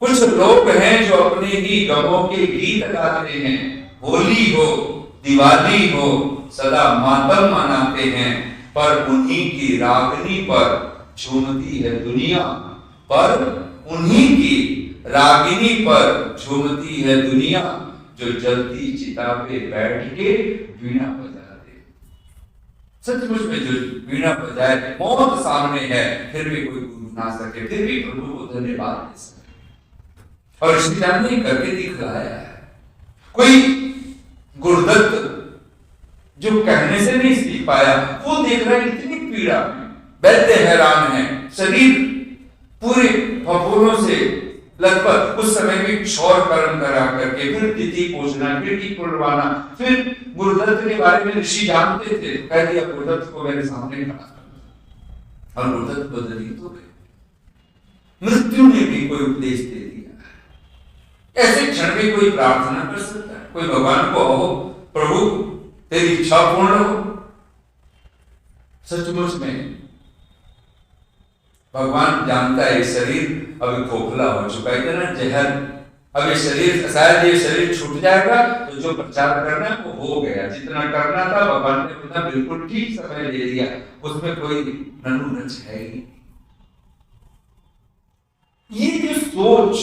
Speaker 1: कुछ लोग हैं जो अपने ही गमों के गीत गाते हैं, होली हो दिवाली हो सदा मातम मनाते हैं, पर उन्हीं की रागनी पर झूमती है दुनिया, पर उन्हीं की रागिनी पर झूमती है दुनिया, जो जलती चिता पे बैठ के वीणा बजाते। सचमुच में जो वीणा बजाए, मौत सामने है, फिर भी कोई गुरु ना सके, फिर भी प्रभु को धन्यवाद दे सके। और श्री राम ने करके दिखलाया है। कोई गुरुदत्त जो कहने से नहीं सीख पाया, वो देख रहा है इतनी पीड़ा, वैद्य हैरान है, शरीर पूरे फफूंदों से लगभग उस समय भी क्षौर कर्म करा करके, फिर तिथि पूछना, फिर टीक खुलवाना, फिर गुरुदत्त के बारे में ऋषि जानते थे, कह दिया गुरुदत्त को मेरे सामने खड़ा कर, और गुरुदत्त बदलित हो गए। मृत्यु ने भी कोई उपदेश दे दिया। ऐसे क्षण में कोई प्रार्थना कर सकता है, कोई भगवान को हो प्रभु तेरी इच्छा पूर्ण हो, सचमुच में भगवान जानता है ये शरीर अभी खोखला हो चुका है, इतना जहर। अब ये शरीर, शायद ये शरीर छूट जाएगा तो जो प्रचार करना है वो हो गया, जितना करना था भगवान ने उतना बिल्कुल ठीक समय ले लिया, उसमें कोई ननुनच है ही। ये जो सोच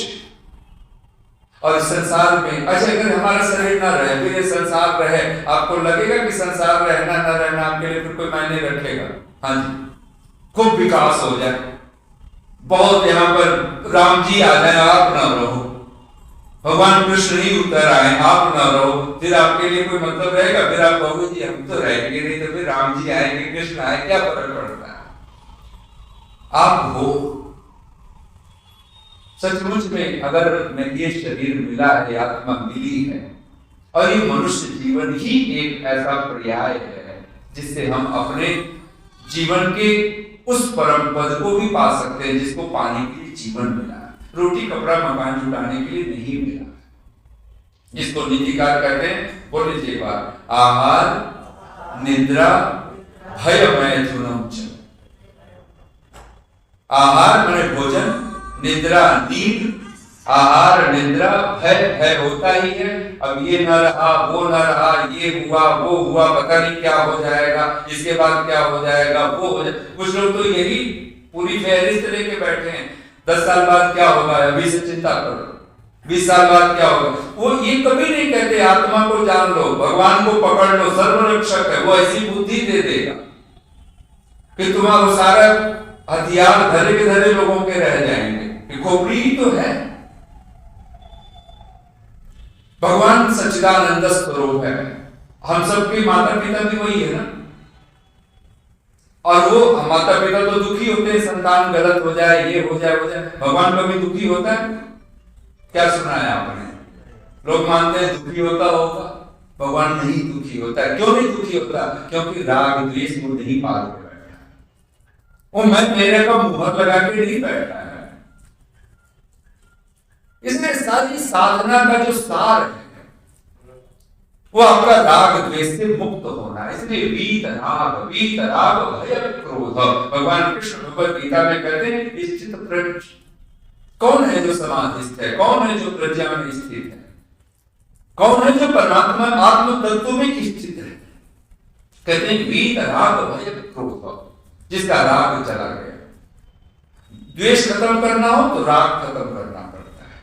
Speaker 1: और संसार में, अच्छा अगर हमारा शरीर ना रहे फिर ये संसार रहे, आपको लगेगा कि संसार रहना ना रहना आपके लिए फिर कोई मायने रखेगा? हाँ जी, खूब विकास हो जाए, बहुत यहाँ पर राम जी आ जाए, आप ना रहो, भगवान कृष्ण ही उतर आए, आप ना रहो, फिर आपके लिए कोई मतलब रहेगा? फिर आप कहोगे जी हम तो रहेंगे नहीं, तो फिर राम जी आएंगे, कृष्ण आए, क्या फर्क पड़ता है? आप हो। सचमुच में अगर मैं ये शरीर मिला है, आत्मा मिली है, और ये मनुष्य जीवन ही एक ऐसा पर्याय है जिससे हम अपने जीवन के उस परम पद को भी पा सकते हैं जिसको पाने के लिए जीवन मिला है। रोटी कपड़ा मकान जुटाने के लिए नहीं मिला, जिसको नीतिकार कहते हैं। बोल लीजिए एक बार, आहार निद्रा भय मैथुनम च। आहार माने भोजन, निद्रा नींद, आहार निद्रा, भय भय होता ही है। अब ये न रहा, वो न रहा, ये हुआ वो हुआ, पता नहीं क्या हो जाएगा, इसके बाद क्या हो जाएगा, वो हो जाएगा। कुछ लोग तो यही पूरी फहरिस्त लेके बैठे हैं, 10 साल बाद क्या होगा, अभी से चिंता करो, 20 साल बाद क्या होगा। वो ये कभी नहीं कहते आत्मा को जान लो, भगवान को पकड़ लो, सर्वरक्षक है, वो ऐसी बुद्धि दे देगा कि तुम्हारा सारा हथियार धरे के धरे लोगों के रह जाएंगे। खोपड़ी ही तो है। भगवान सच्चिदानंद स्वरूप है, हम सबके माता पिता भी वही है ना। और वो माता पिता तो दुखी होते हैं, संतान गलत हो जाए, ये हो जाए वो जाए। भगवान कभी दुखी होता है? क्या सुना है आपने? लोग मानते हैं दुखी होता होगा, भगवान नहीं दुखी होता है। क्यों नहीं दुखी होता? क्योंकि राग द्वेष को नहीं पाल के बैठा, वो मैं मेरे का मुहर लगा के नहीं बैठा है। इसमें सारी साधना का जो सार है वो आपका राग द्वेष से मुक्त होना है। इसलिए वीत राग भय क्रोध। भगवान कृष्ण भगवद गीता में कहते हैं इस चित्त प्रज्ञ कौन है जो समाधिस्थ है, कौन है जो प्रज्ञा में स्थित है, कौन है जो परमात्मा आत्म तत्व में स्थित है। कहते हैं वीत राग भय क्रोध, जिसका राग चला गया। द्वेष खत्म करना हो तो राग खत्म करना पड़ता है।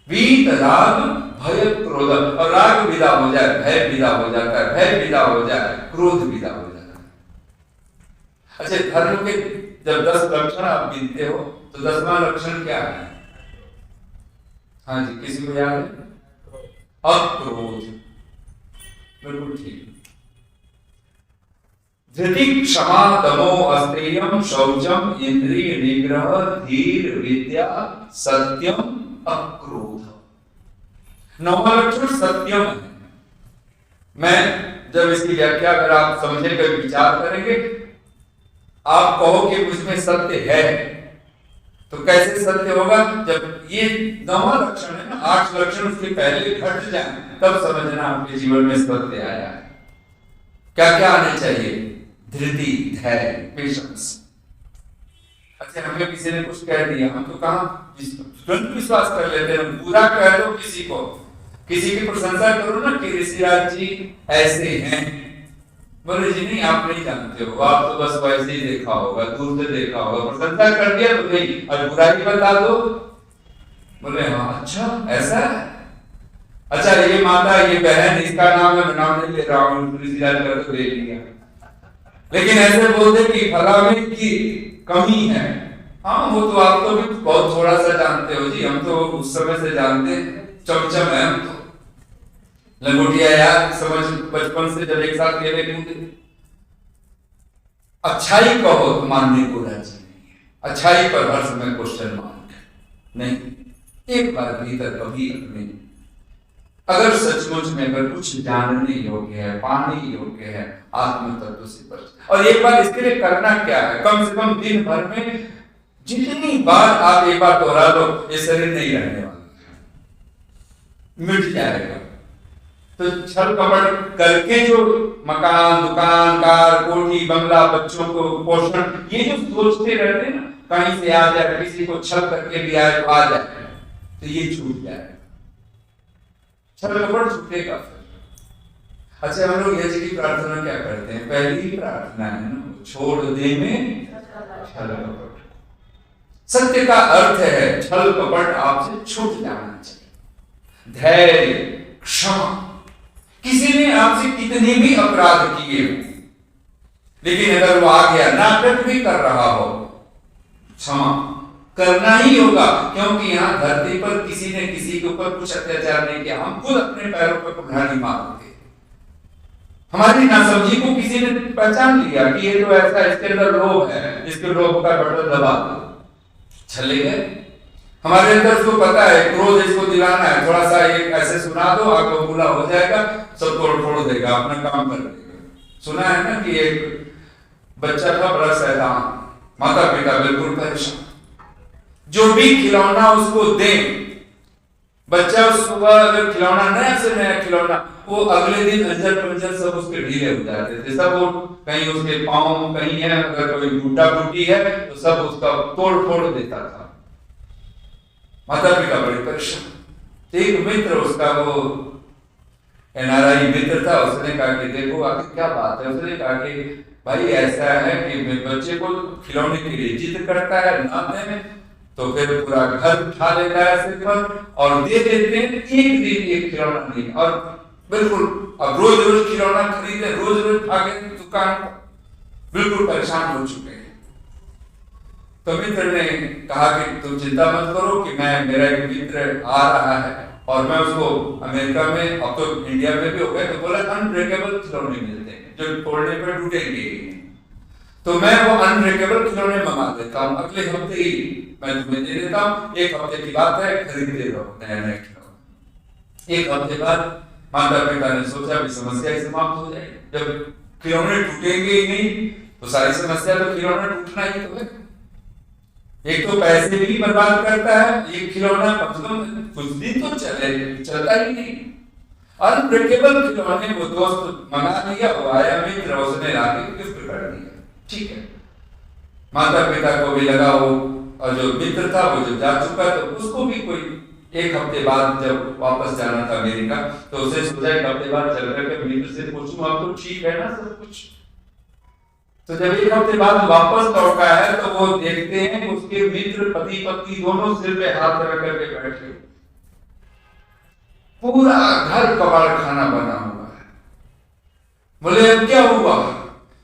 Speaker 1: वीत राग भय क्रोध, और राग विदा हो जाए भय विदा हो जाता है, भय विदा हो जाए क्रोध विदा हो जाता है। अच्छा, धर्म के जब 10 लक्षण आप गिनते हो तो 10वां लक्षण क्या है? हाँ जी, किसी को याद है? अक्रोध। बिल्कुल ठीक। धृति क्षमा दमो अस्तेयम शौचम इंद्रिय निग्रह धीर विद्या सत्यम अक्रोध। 9वां लक्षण सत्यम है। मैं जब इसकी व्याख्या अगर आप समझने का विचार करेंगे, आप कहो कि उसमें सत्य है, तो कैसे सत्य होगा? जब ये 9वां लक्षण है ना, 8 लक्षण उसके पहले घट जाए तब समझना आपके जीवन में सत्य आया है। क्या क्या आने चाहिए? धृति, धैर्य, पेशेंस। अच्छा, हमें किसी ने कुछ कह दिया, हम तो कहां तुरंत विश्वास कर लेते हैं। बुरा कह दो किसी को, किसी की प्रशंसा करो ना कि ऋषिराज जी ऐसे हैं, बोले जी नहीं आप नहीं जानते हो, आप तो बस वैसे ही देखा होगा, दूर से देखा होगा, प्रशंसा कर दिया तो नहीं, और बुराई बता दो, बोले हाँ अच्छा ऐसा है। अच्छा, ये माता ये बहन इसका नाम है, मैं नाम नहीं ले रहा हूँ, ऋषिराज का तो ले लिया, लेकिन ऐसे बोलते कि फलाने की कमी है। हाँ, वो तो आप तो भी बहुत थोड़ा सा जानते हो जी, हम तो उस समय से जानते हैं, चमचम है हम तो, लंगोटिया यार समझ, बचपन से जब एक साथ खेले कूदे। अच्छाई कहो तो मानने को राजी नहीं है, अच्छाई पर हर समय क्वेश्चन मार्क नहीं। एक बार भीतर कभी अपने अगर सचमुच में अगर कुछ जानने योग्य है, पाने योग्य है, आत्म तत्व से परिचित। और एक बार इसके लिए करना क्या है? कम से कम दिन भर में जितनी बार आप एक बार दोहरा लो, ये शरीर नहीं रहने वाला, मिट जाएगा। तो छल कपट करके जो मकान दुकान कार कोठी बंगला, बच्चों को पोषण, ये जो सोचते रहते हैं ना कहीं से आ जाए, किसी को छल करके भी आए तो आ जाए, तो ये छूट जाए, छल कपट छूटेगा फिर। अच्छा, हम लोग यज्ञ की प्रार्थना क्या करते हैं? पहली प्रार्थना है ना, छोड़ दे में छल कपट। सत्य का अर्थ है छल कपट आपसे छूट जाना चाहिए। धैर्य, क्षमा, किसी ने आपसे कितने भी अपराध किए हो, लेकिन अगर वो आ गया, नाटक भी कर रहा हो, क्षमा करना ही होगा, क्योंकि यहाँ धरती पर किसी ने किसी के ऊपर कुछ अत्याचार नहीं किया। हम खुद अपने पैरों पर कुल्हाड़ी मारते, हमारी नासमझी को किसी ने पहचान लिया कि ये तो ऐसा, इसके अंदर लोभ है, इसके लोभ का बटन दबा दो, चले गए। हमारे अंदर उसको पता है क्रोध इसको दिलाना है, थोड़ा सा एक ऐसे सुना दो, आग बबूला हो जाएगा, सब तोड़ देगा, अपना काम कर देगा। सुना है ना कि एक बच्चा था बड़ा शैतान, माता पिता बिल्कुल परेशान, जो भी खिलौना उसको दे, बच्चा सुबह अगर खिलौना, नया से नया खिलौना, वो अगले दिन अंजर पंजर सब उसके ढीले हो जाते थे, सब वो कहीं उसके पाँव कहीं है, अगर कोई बूटा बूटी है तो सब उसका तोड़ फोड़ देता था। माता पिता बड़े परेशान। एक मित्र उसका, वो NRI मित्र था, उसने कहा कि देखो आखिर क्या बात है। उसने कहा कि भाई ऐसा है कि बच्चे को खिलौने के लिए जिद करता है, ना दें तो फिर पूरा घर उठा लेता है सिर पर, और दे देते हैं एक दिन एक खिलौना नहीं, और बिल्कुल अब रोज रोज खिलौना खरीदे, रोज रोज भागे दुकान पर, बिल्कुल परेशान हो चुके हैं। तो मित्र ने कहा कि तुम चिंता मत करो कि मेरा एक मित्र आ रहा है, और मैं उसको अमेरिका में, अब तो इंडिया में भी हो गए, तो बोला अनब्रेकेबल खिलौने मिलते हैं जो तोड़ने पर टूटेंगे, तो मैं वो अनब्रेकेबल खिलौने मंगा देता हूँ, अगले हफ्ते ही मैं तुम्हें दे देता हूँ, एक हफ्ते की बात है, खरीदते रहो नया नया खिलौना। एक हफ्ते बाद माता पिता ने सोचा भी समस्या ही समाप्त हो जाएगी, जब खिलौने टूटेंगे ही नहीं तो सारी समस्या तो खिलौना टूटना ही तो है। एक तो पैसे भी बर्बाद करता है, एक खिलौना मतलब कुछ दिन तो चलता ही नहीं। अनब्रेकेबल खिलौने वो दोस्त मंगा लिया, वो आया मित्र, उसने लाके गिफ्ट कर दिया, ठीक है। माता पिता को भी लगा वो, और जो मित्र था वो जब जा चुका तो उसको भी कोई एक हफ्ते बाद जब वापस जाना था अमेरिका, तो उसे सोचा एक हफ्ते बाद चल करके मित्र से पूछूं अब तो ठीक है ना सब कुछ। तो जब एक हफ्ते बाद वापस लौटा है तो वो देखते हैं उसके मित्र पति पत्नी दोनों सिर पे हाथ रख करके बैठे, पूरा घर कबाड़ खाना बना हुआ है। बोले अब क्या हुआ?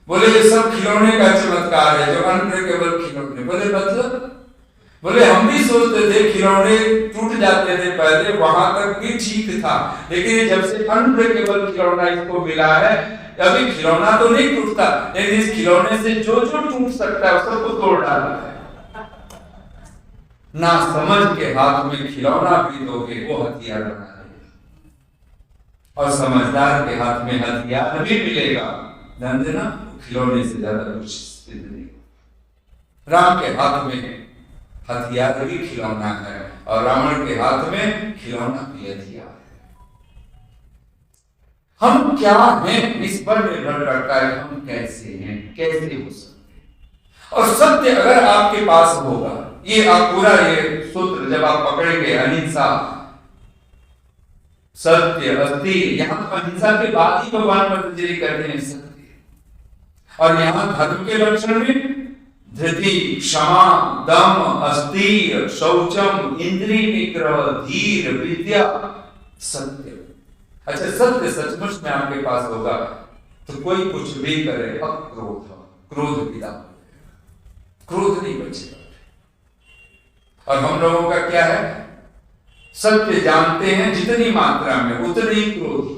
Speaker 1: बोले ये सब खिलौने का चमत्कार है, जो अनब्रेकेबल खिलौने। बोले मतलब? बोले हम भी सोचते थे खिलौने टूट जाते थे पहले, वहां तक भी ठीक था, लेकिन जब से अनब्रेकेबल खिलौना इसको मिला है, अभी खिलौना तो नहीं टूटता, लेकिन इस खिलौने से जो जो टूट सकता है सबको तोड़ डाला है। ना समझ के हाथ में खिलौना भी दोगे वो हथियार बना देगा, और समझदार के हाथ में हथियार भी मिलेगा, ध्यान देना, खिलौने से ज्यादा कुछ सिद्ध नहीं। राम के हाथ में हथियार भी खिलौना है, और रावण के हाथ में खिलौना भी हथियार है। हम क्या हैं इस पर निर्भर करता है कि हम कैसे हैं, कैसे हो सकते हैं। और सत्य अगर आपके पास होगा, ये आप पूरा ये सूत्र जब आप पकड़ेंगे, अहिंसा, सत्य, अस्थिर, यहाँ तो अहिंसा के बाद ही भगवान पतंजलि कहते हैं सत्य, और यहाँ धर्म के लक्षण में धृति, क्षमा, दम, अस्थिर, शौचम, इंद्रिय निग्रह, धीर, विद्या, सत्य। अच्छा, सत्य सचमुच में आपके पास होगा तो कोई कुछ भी करे, अक्रोध, क्रोध विदा, क्रोध नहीं बचेगा। और हम लोगों का क्या है? सत्य जानते हैं जितनी मात्रा में उतनी क्रोध।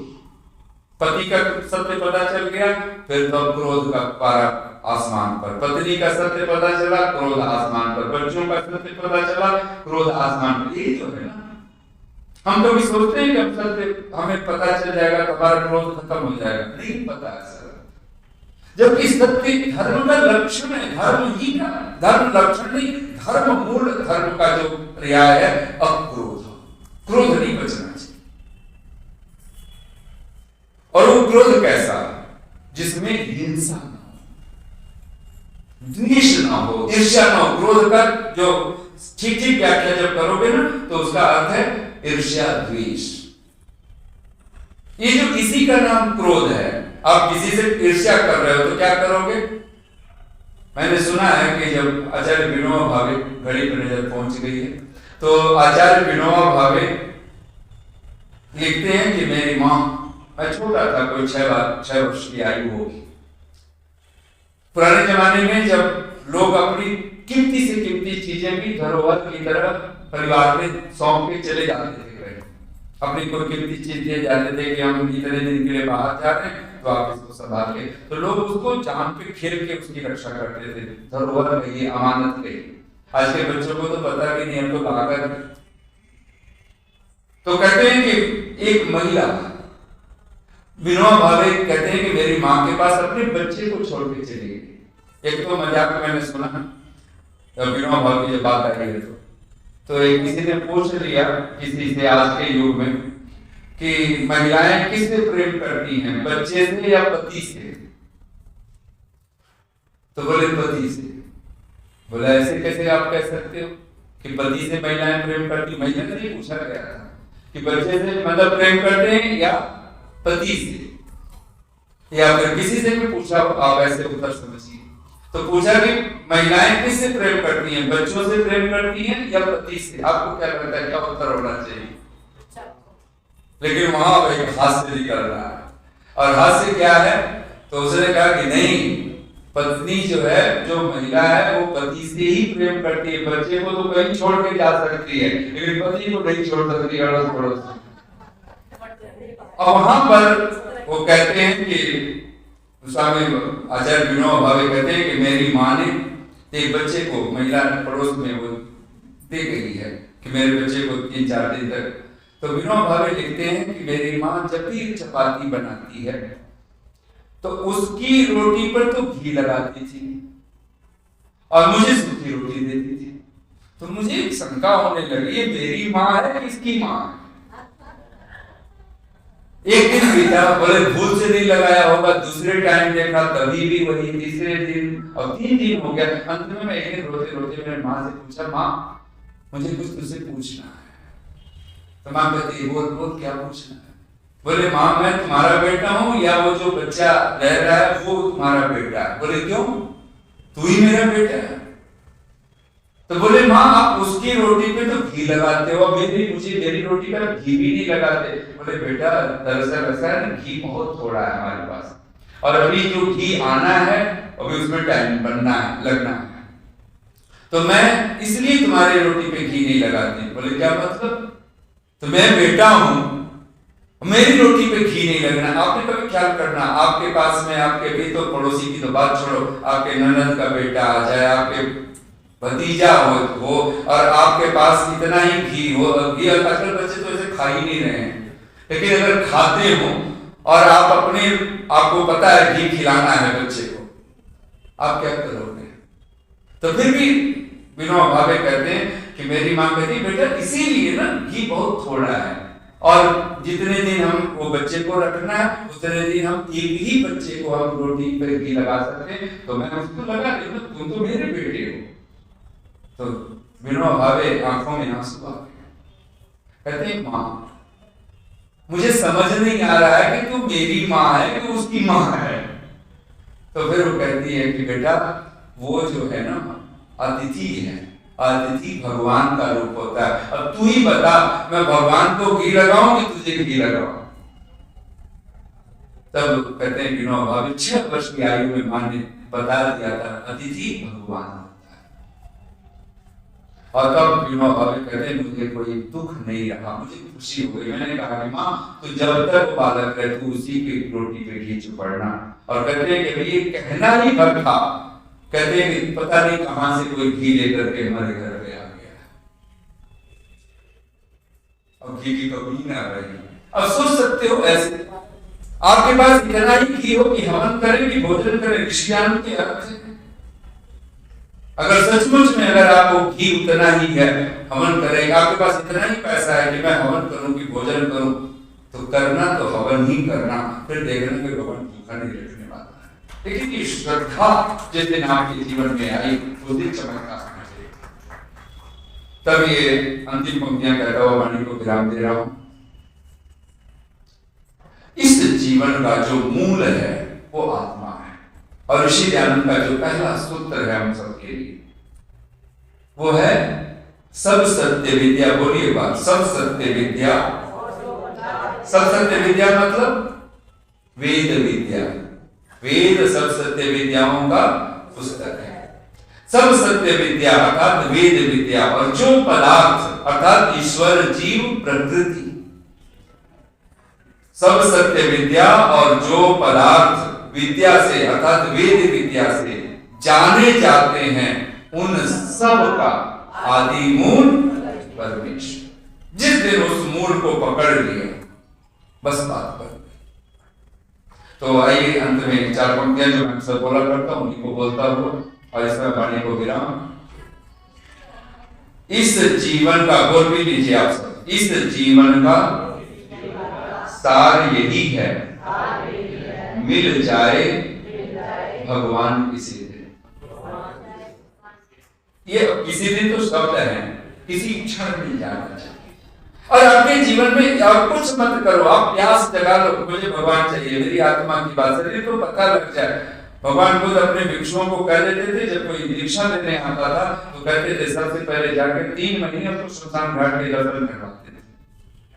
Speaker 1: पति का सत्य पता चल गया, फिर तो क्रोध का पारा आसमान पर, पत्नी का सत्य पता चला, क्रोध आसमान पर, बच्चों का सत्य पता चला, क्रोध आसमान पर। यही तो है ना। हम तो भी सोचते हैं कि अब सत्य हमें पता चल जाएगा तो हमारा क्रोध खत्म हो जाएगा, नहीं पता है सर। जबकि सत्य धर्म का लक्षण है, धर्म ही का धर्म लक्षण नहीं, धर्म मूल धर्म का जो पर्याय है अक्रोध, क्रोध नहीं बचना चाहिए। और वो क्रोध कैसा? जिसमें हिंसा न हो, द्वेष ना हो, ईर्ष्या ना हो। क्रोध का जो ठीक ठीक व्याख्या जब करोगे ना तो उसका अर्थ है ईर्ष्या द्वेष। ये जो इसी का नाम क्रोध है। आप किसी से ईर्ष्या कर रहे हो तो क्या करोगे? मैंने सुना है कि जब आचार्य विनोबा भावे, घड़ी पर नजर पहुंच गई है, तो आचार्य विनोबा भावे लिखते हैं कि मेरी माँ, मैं छोटा था, कोई 6 वर्ष की आयु होगी। पुराने जमाने में जब लोग अपनी कीमती से कीमती चीजें भी धरोहर की तरह परिवार में सौंप के चले जाते थे, अपनी कोई कीमती चीज दिए जाते थे कि हम इतने दिन के लिए बाहर जा रहे हैं तो आप इसको संभाल के, तो लोग उसको जान पे फिर के उसकी रक्षा करते थे। धरोहर कहिए, अमानत कहिए। आज के बच्चों को तो पता भी नहीं, हम तो लाकर। तो कहते हैं कि एक महिला, विनोबा भावे कहते हैं कि मेरी माँ के पास अपने बच्चे को छोड़ के चली गई। एक तो मजाक में मैंने सुना, विनोबा भावे की जब बात आई है तो एक किसी ने पूछ लिया किसी से आज के युग में कि महिलाएं किससे प्रेम करती हैं, बच्चे से या पति से? तो बोले पति से। बोला ऐसे कैसे आप कह सकते हो कि पति से महिलाएं प्रेम करती? महिला से ही पूछा गया था कि बच्चे से मतलब प्रेम करते हैं या पति से, या फिर किसी से भी पूछा, आप ऐसे उत्तर समझिए। तो पूछा कि महिलाएं किससे प्रेम करती हैं, बच्चों से प्रेम करती हैं या पति से? आपको क्या लगता है क्या उत्तर होना चाहिए? लेकिन वहां एक हास्य निकल रहा है, और हास्य क्या है? तो उसने कहा कि नहीं, पत्नी जो है, जो महिला है, वो पति से ही प्रेम करती है। बच्चे को तो कहीं छोड़ के जा सकती है लेकिन पति को नहीं छोड़ सकती अड़ोस पड़ोस। और वहां पर वो कहते हैं कि स्वामी आचार्य विनोबा भावे कहते हैं कि मेरी माँ ने एक बच्चे को महिला पड़ोस में वो दे गई है कि मेरे बच्चे को 3-4 दिन तक। तो विनोबा भावे लिखते हैं कि मेरी माँ जब भी चपाती बनाती है तो उसकी रोटी पर तो घी लगाती थी और मुझे सूखी रोटी देती थी। तो मुझे एक शंका होने लगी, ये मेरी माँ है किसकी माँ है? एक दिन बीता, बोले भूल से नहीं लगाया होगा, दूसरे टाइम देखा तभी भी वही, तीसरे दिन, और 3 दिन हो गया। अंत में मैं एक दिन रोते रोते मेरे माँ से पूछा, माँ मुझे कुछ तुझसे पूछना है। तो माँ कहती बोल बोल क्या पूछना है? बोले माँ मैं तुम्हारा बेटा हूँ या वो जो बच्चा रह रहा है वो तुम्हारा बेटा है? बोले क्यों, तू ही मेरा बेटा है। तो बोले माँ आप उसकी रोटी पे तो घी लगाते हो, मेरी रोटी पर घी भी नहीं लगाते। बोले बेटा दरअसल ऐसा है, घी बहुत थोड़ा है हमारे पास, और अभी जो घी आना है अभी उसमें टाइम बनना है, लगना है, तो मैं इसलिए तुम्हारी रोटी पे घी नहीं लगाती। बोले क्या मतलब? तो मैं बेटा हूं, मेरी रोटी पे घी नहीं लगना। आपने कभी ख्याल करना, आपके पास में आपके भी तो पड़ोसी की तो बात छोड़ो, आपके ननद का बेटा आ जाए, आपके भतीजा हो और आपके पास इतना ही घी हो, घी आजकल बच्चे तो ऐसे खा ही नहीं रहे हैं, लेकिन अगर खाते हो और आपको पता है घी खिलाना है बच्चे को, आप क्या करोगे? तो फिर भी विनोबा भावे कहते हैं कि मेरी माँ कहती बेटा इसीलिए ना घी बहुत थोड़ा है, और जितने दिन हम वो बच्चे को रखना है उतने दिन हम एक ही बच्चे को हम रोटी पर घी लगा सकते हैं, तो मैं उसको लगा दूं, तुम तो मेरे बेटे हो। तो विनोबा भावे आंखों में आंसू आ गए, कहते हैं माँ मुझे समझ नहीं आ रहा है कि तू मेरी माँ है कि उसकी माँ है। तो फिर वो कहती है कि बेटा वो जो है ना अतिथि है, अतिथि भगवान का रूप होता है। अब तू ही बता मैं भगवान को घी लगाऊं कि तुझे घी लगाऊं? तब कहते हैं विनोबा भावे 6 वर्ष की आयु में मां ने बता दिया था अतिथि भगवान होता है। और तब विनोबा भावे कहते हैं मुझे कोई दुख नहीं रहा, मुझे खुशी हो गई। मैंने कहा कि माँ तू जब तक बालक रहे तू उसी की रोटी पे घी चुपड़ना। और कहते हैं कि ये कहना ही भर था, कहते हैं कि पता नहीं कहां से कोई घी लेकर के हमारे घर पे आ गया, अब घी की कमी ना रही। अब सोच सकते हो ऐसे आपके पास इतना ही घी हो कि हवन करें कि भोजन करें, ऋषियान के अर्थ है। अगर सचमुच में अगर आपको घी उतना ही है हवन करें, आपके पास इतना ही पैसा है कि मैं हवन करूं कि भोजन करूं, तो करना तो हवन ही करना, फिर देखना कि भगवान भूखा नहीं रखने वाला है। लेकिन ये श्रद्धा जिस दिन आपके जीवन में आई उस दिन चमत्कार होना चाहिए। तब ये अंतिम पंक्तियां कहता हुआ वाणी को विराम दे रहा हूं। इस जीवन का जो मूल है वो आत्मा है, और ऋषि दयानंद का जो पहला सूत्र है हम सबके लिए वो है सब सत्य विद्या। बोलिए बात, सब सत्य विद्या। सब सत्य विद्या मतलब वेद विद्या। वेद सब सत्य विद्याओं का पुस्तक है। सब सत्य विद्या अर्थात वेद विद्या, और जो पदार्थ अर्थात ईश्वर जीव प्रकृति। सब सत्य विद्या और जो पदार्थ विद्या से अर्थात वेद विद्या से जाने जाते हैं उन सब का आदि मूल परमेश्वर। जिस दिन उस मूल को पकड़ लिया बस बात पर। तो आइए अंत में 4 पंक्तियां जो मैं सब बोला करता हूं उन्हीं को बोलता हूं और इसमें वाणी को विराम। इस जीवन का, बोल भी लीजिए आप सब, इस जीवन का सार यही है, मिल जाए भगवान किसी दिन। ये किसी दिन तो शब्द है, किसी क्षण मिल जाना चाहिए। और आपके जीवन में आप कुछ मत करो, आप प्यास जगा लो, मुझे भगवान चाहिए, मेरी आत्मा की बात शरीर तो पता लग जाए। भगवान खुद अपने भिक्षुओं को कह देते थे, जब कोई दीक्षा लेने आता था तो कहते थे सबसे पहले जाकर 3 महीने तो शमशान घाट के दर्शन करवाते थे।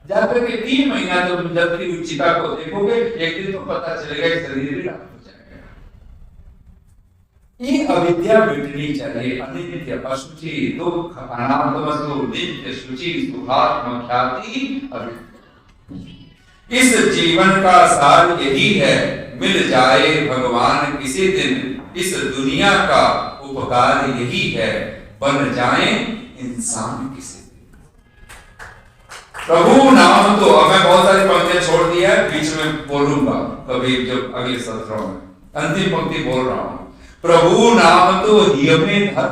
Speaker 1: जाकर के 3 महीना जब जब चिता को देखोगे एक दिन तो पता चलेगा शरीर ही हो जाएगा। ये अविद्या मिटनी चाहिए। अनित्य, अशुचि, दुख, अनात्मसु, नित्य, शुचि, सुखात्म, ख्याति, अविद्या। इस जीवन का सार यही है, मिल जाए भगवान किसी दिन। इस दुनिया का उपकार यही है, बन जाए इंसान किसी दिन। प्रभु नाम तो, अब मैं बहुत सारी पंक्तियां छोड़ दी है, बीच में बोलूंगा कभी जब अगले सत्रों में। अंतिम पंक्ति बोल रहा हूं, प्रभु नाम तो हियमें धर।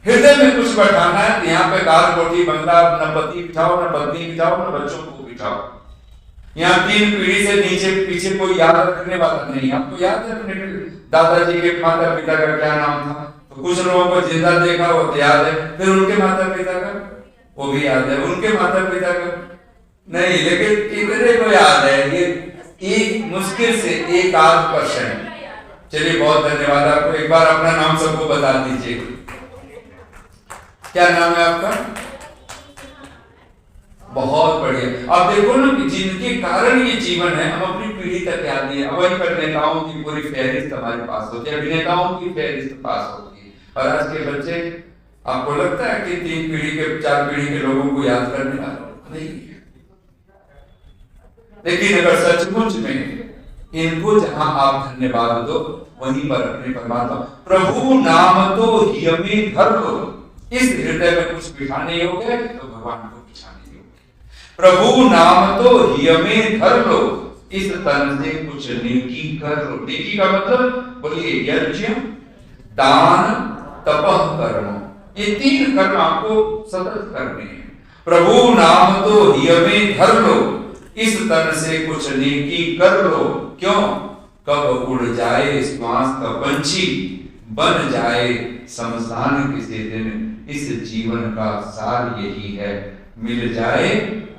Speaker 1: हृदय में कुछ बैठाना है तो यहाँ पे कार कोठी बंगला न पति बिठाओ, न पत्नी बिठाओ, न बच्चों को बिठाओ। यहाँ 3 पीढ़ी से नीचे पीछे कोई याद रखने वाला नहीं। आपको याद है अपने दादाजी के माता पिता का क्या नाम था? तो कुछ लोगों को जिंदा देखा वो तो याद है, फिर उनके माता पिता का वो भी याद है, उनके माता पिता का नहीं, लेकिन कितने को याद है? ये एक मुश्किल से 1-8%। चलिए बहुत धन्यवाद आपको। एक बार अपना नाम सबको बता दीजिए, क्या नाम है आपका? बहुत बढ़िया। अब देखो ना कि जिनके कारण ये जीवन है, हम अपनी पीढ़ी तक याद नहीं है। वहीं पर नेताओं की पूरी फहरिस्त हमारे पास होती है, अभिनेताओं की फहरिस्त पास होती है, और आज के बच्चे, आपको लगता है कि 3 पीढ़ी के 4 पीढ़ी के लोगों को याद करने वाला नहीं है। लेकिन अगर सचमुच में इनको जहां आप धन्यवाद दो वहीं पर अपने परमात्मा, प्रभु नाम तो हियमें धर लो। इस हृदय में कुछ बिठाने योग्य तो भगवान को बिठाने योग्य। प्रभु नाम तो हियमें धर लो, इस तन से कुछ नेकी कर लो। नेकी का मतलब बोलिए यज्ञ, दान, तपः कर्म। ये 3 कर्म आपको सतत करने हैं। प्रभु नाम तो हियमें धर लो, इस तन से कुछ नेकी कर लो। क्यों? कब उड़ जाए श्वास का पंछी, बन जाए शमशान किसी दिन। इस जीवन का सार यही है, मिल जाए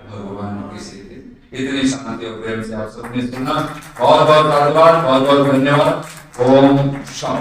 Speaker 1: भगवान किसी दिन। इतनी शांति और प्रेम से आप सबने सुना। बहुत बहुत धन्यवाद, बहुत बहुत धन्यवाद। ओम शांति।